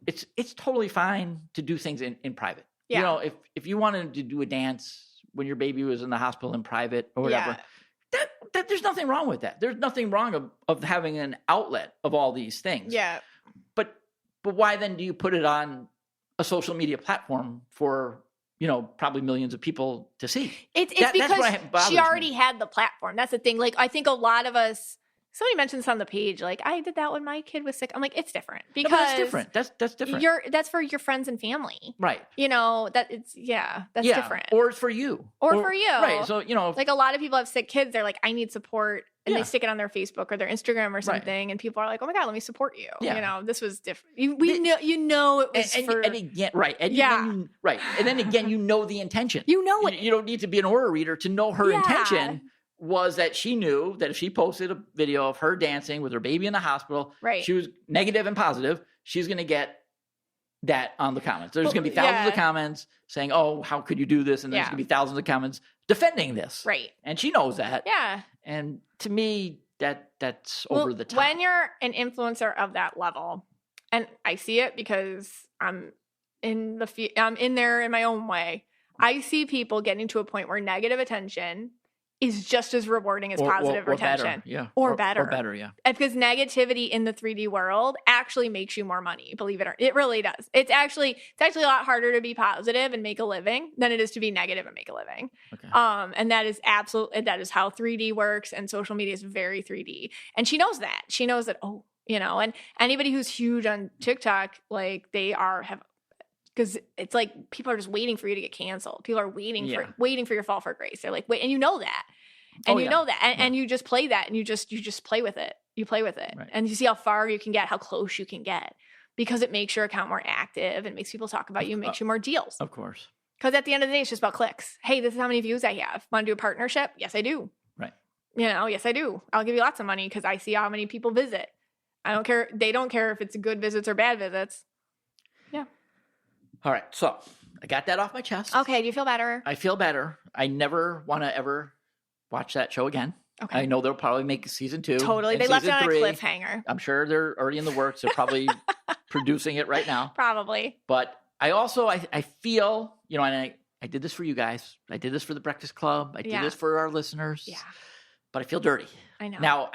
it's totally fine to do things in private. Yeah. If you wanted to do a dance when your baby was in the hospital in private or whatever. Yeah. That there's nothing wrong with that. There's nothing wrong of having an outlet of all these things. Yeah. But why then do you put it on a social media platform for, probably millions of people to see? It's because she already had the platform. That's the thing. Like, I think a lot of us, somebody mentioned this on the page, like, I did that when my kid was sick. I'm like, it's different because that's different. That's different. That's for your friends and family, right? That's different. Or it's for you, or for you, right? So like a lot of people have sick kids. They're like, I need support, and they stick it on their Facebook or their Instagram or something, and people are like, oh my god, let me support you. Yeah. This was different. It was and again, right? And right, and then again, the intention. You know it. You don't need to be an aura reader to know her intention. Was that she knew that if she posted a video of her dancing with her baby in the hospital, she was negative and positive, she's going to get that on the comments. There's going to be thousands of comments saying, oh, how could you do this? And there's going to be thousands of comments defending this. Right. And she knows that. Yeah. And to me, that's over the top. When you're an influencer of that level, and I see it because I'm in there in my own way, I see people getting to a point where negative attention is just as rewarding as positive attention. Or better. Because negativity in the 3D world actually makes you more money, believe it or not. It really does. It's actually a lot harder to be positive and make a living than it is to be negative and make a living. Okay. And that is that is how 3D works, and social media is very 3D. And she knows that. She knows that, and anybody who's huge on TikTok, like because it's like people are just waiting for you to get canceled. People are waiting for your fall for grace. They're like, wait, and you know that. And know that. And you just play that, and you just play with it. You play with it. Right. And you see how far you can get, how close you can get. Because it makes your account more active and makes people talk about you, makes you more deals. Of course. Because at the end of the day, it's just about clicks. Hey, this is how many views I have. Want to do a partnership? Yes, I do. Right. Yes, I do. I'll give you lots of money because I see how many people visit. I don't care. They don't care if it's good visits or bad visits. Yeah. All right, so I got that off my chest. Okay, do you feel better? I feel better. I never want to ever watch that show again. Okay. I know they'll probably make season 2. Totally. They left it on a cliffhanger. I'm sure they're already in the works. They're probably producing it right now. Probably. But I also, I feel, and I did this for you guys. I did this for the Breakfast Club. I did this for our listeners. Yeah. But I feel dirty. I know. Now,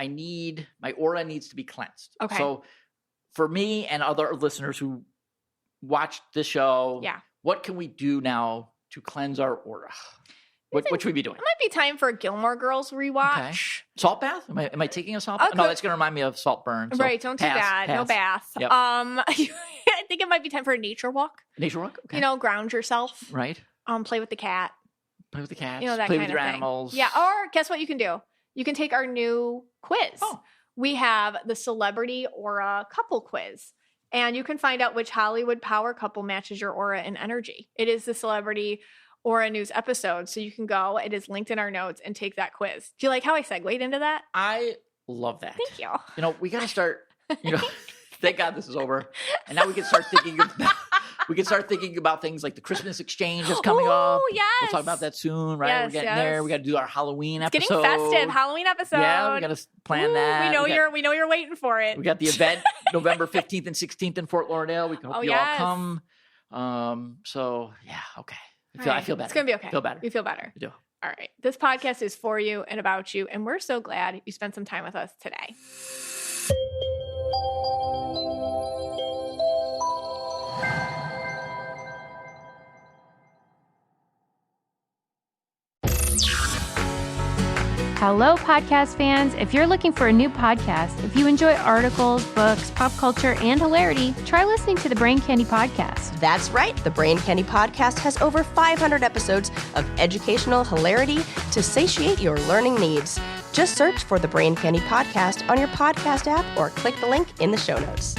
my aura needs to be cleansed. Okay. So for me and other listeners who watched the show, what can we do now to cleanse our aura? What should we be doing? It might be time for a Gilmore Girls rewatch. Okay. Salt bath? Am I taking a salt bath? No, that's going to remind me of Saltburn. So right, don't do that. Pass. No bath. Yep. I think it might be time for a nature walk. Nature walk? Okay. Ground yourself. Right. Play with the cat. Play with the cats. That play kind with your thing. Animals. Yeah, or guess what you can do? You can take our new quiz. Oh. We have the Celebrity Aura Couple Quiz. And you can find out which Hollywood power couple matches your aura and energy. It is the Celebrity Aura News episode. So you can go. It is linked in our notes and take that quiz. Do you like how I segued into that? I love that. Thank you. You know, we got to start, thank God this is over. And now we can start thinking about things like the Christmas exchange is coming up. Oh, yes. We'll talk about that soon, right? Yes, We're getting there. We got to do our Halloween episode. Getting festive. Halloween episode. Yeah, we got to plan that. We know you're waiting for it. We got the event November 15th and 16th in Fort Lauderdale. We can hope you all come. So yeah, okay. I feel better. It's gonna be okay. Feel better. You feel better. I do. All right. This podcast is for you and about you, and we're so glad you spent some time with us today. Hello, podcast fans. If you're looking for a new podcast, if you enjoy articles, books, pop culture, and hilarity, try listening to the Brain Candy Podcast. That's right. The Brain Candy Podcast has over 500 episodes of educational hilarity to satiate your learning needs. Just search for the Brain Candy Podcast on your podcast app or click the link in the show notes.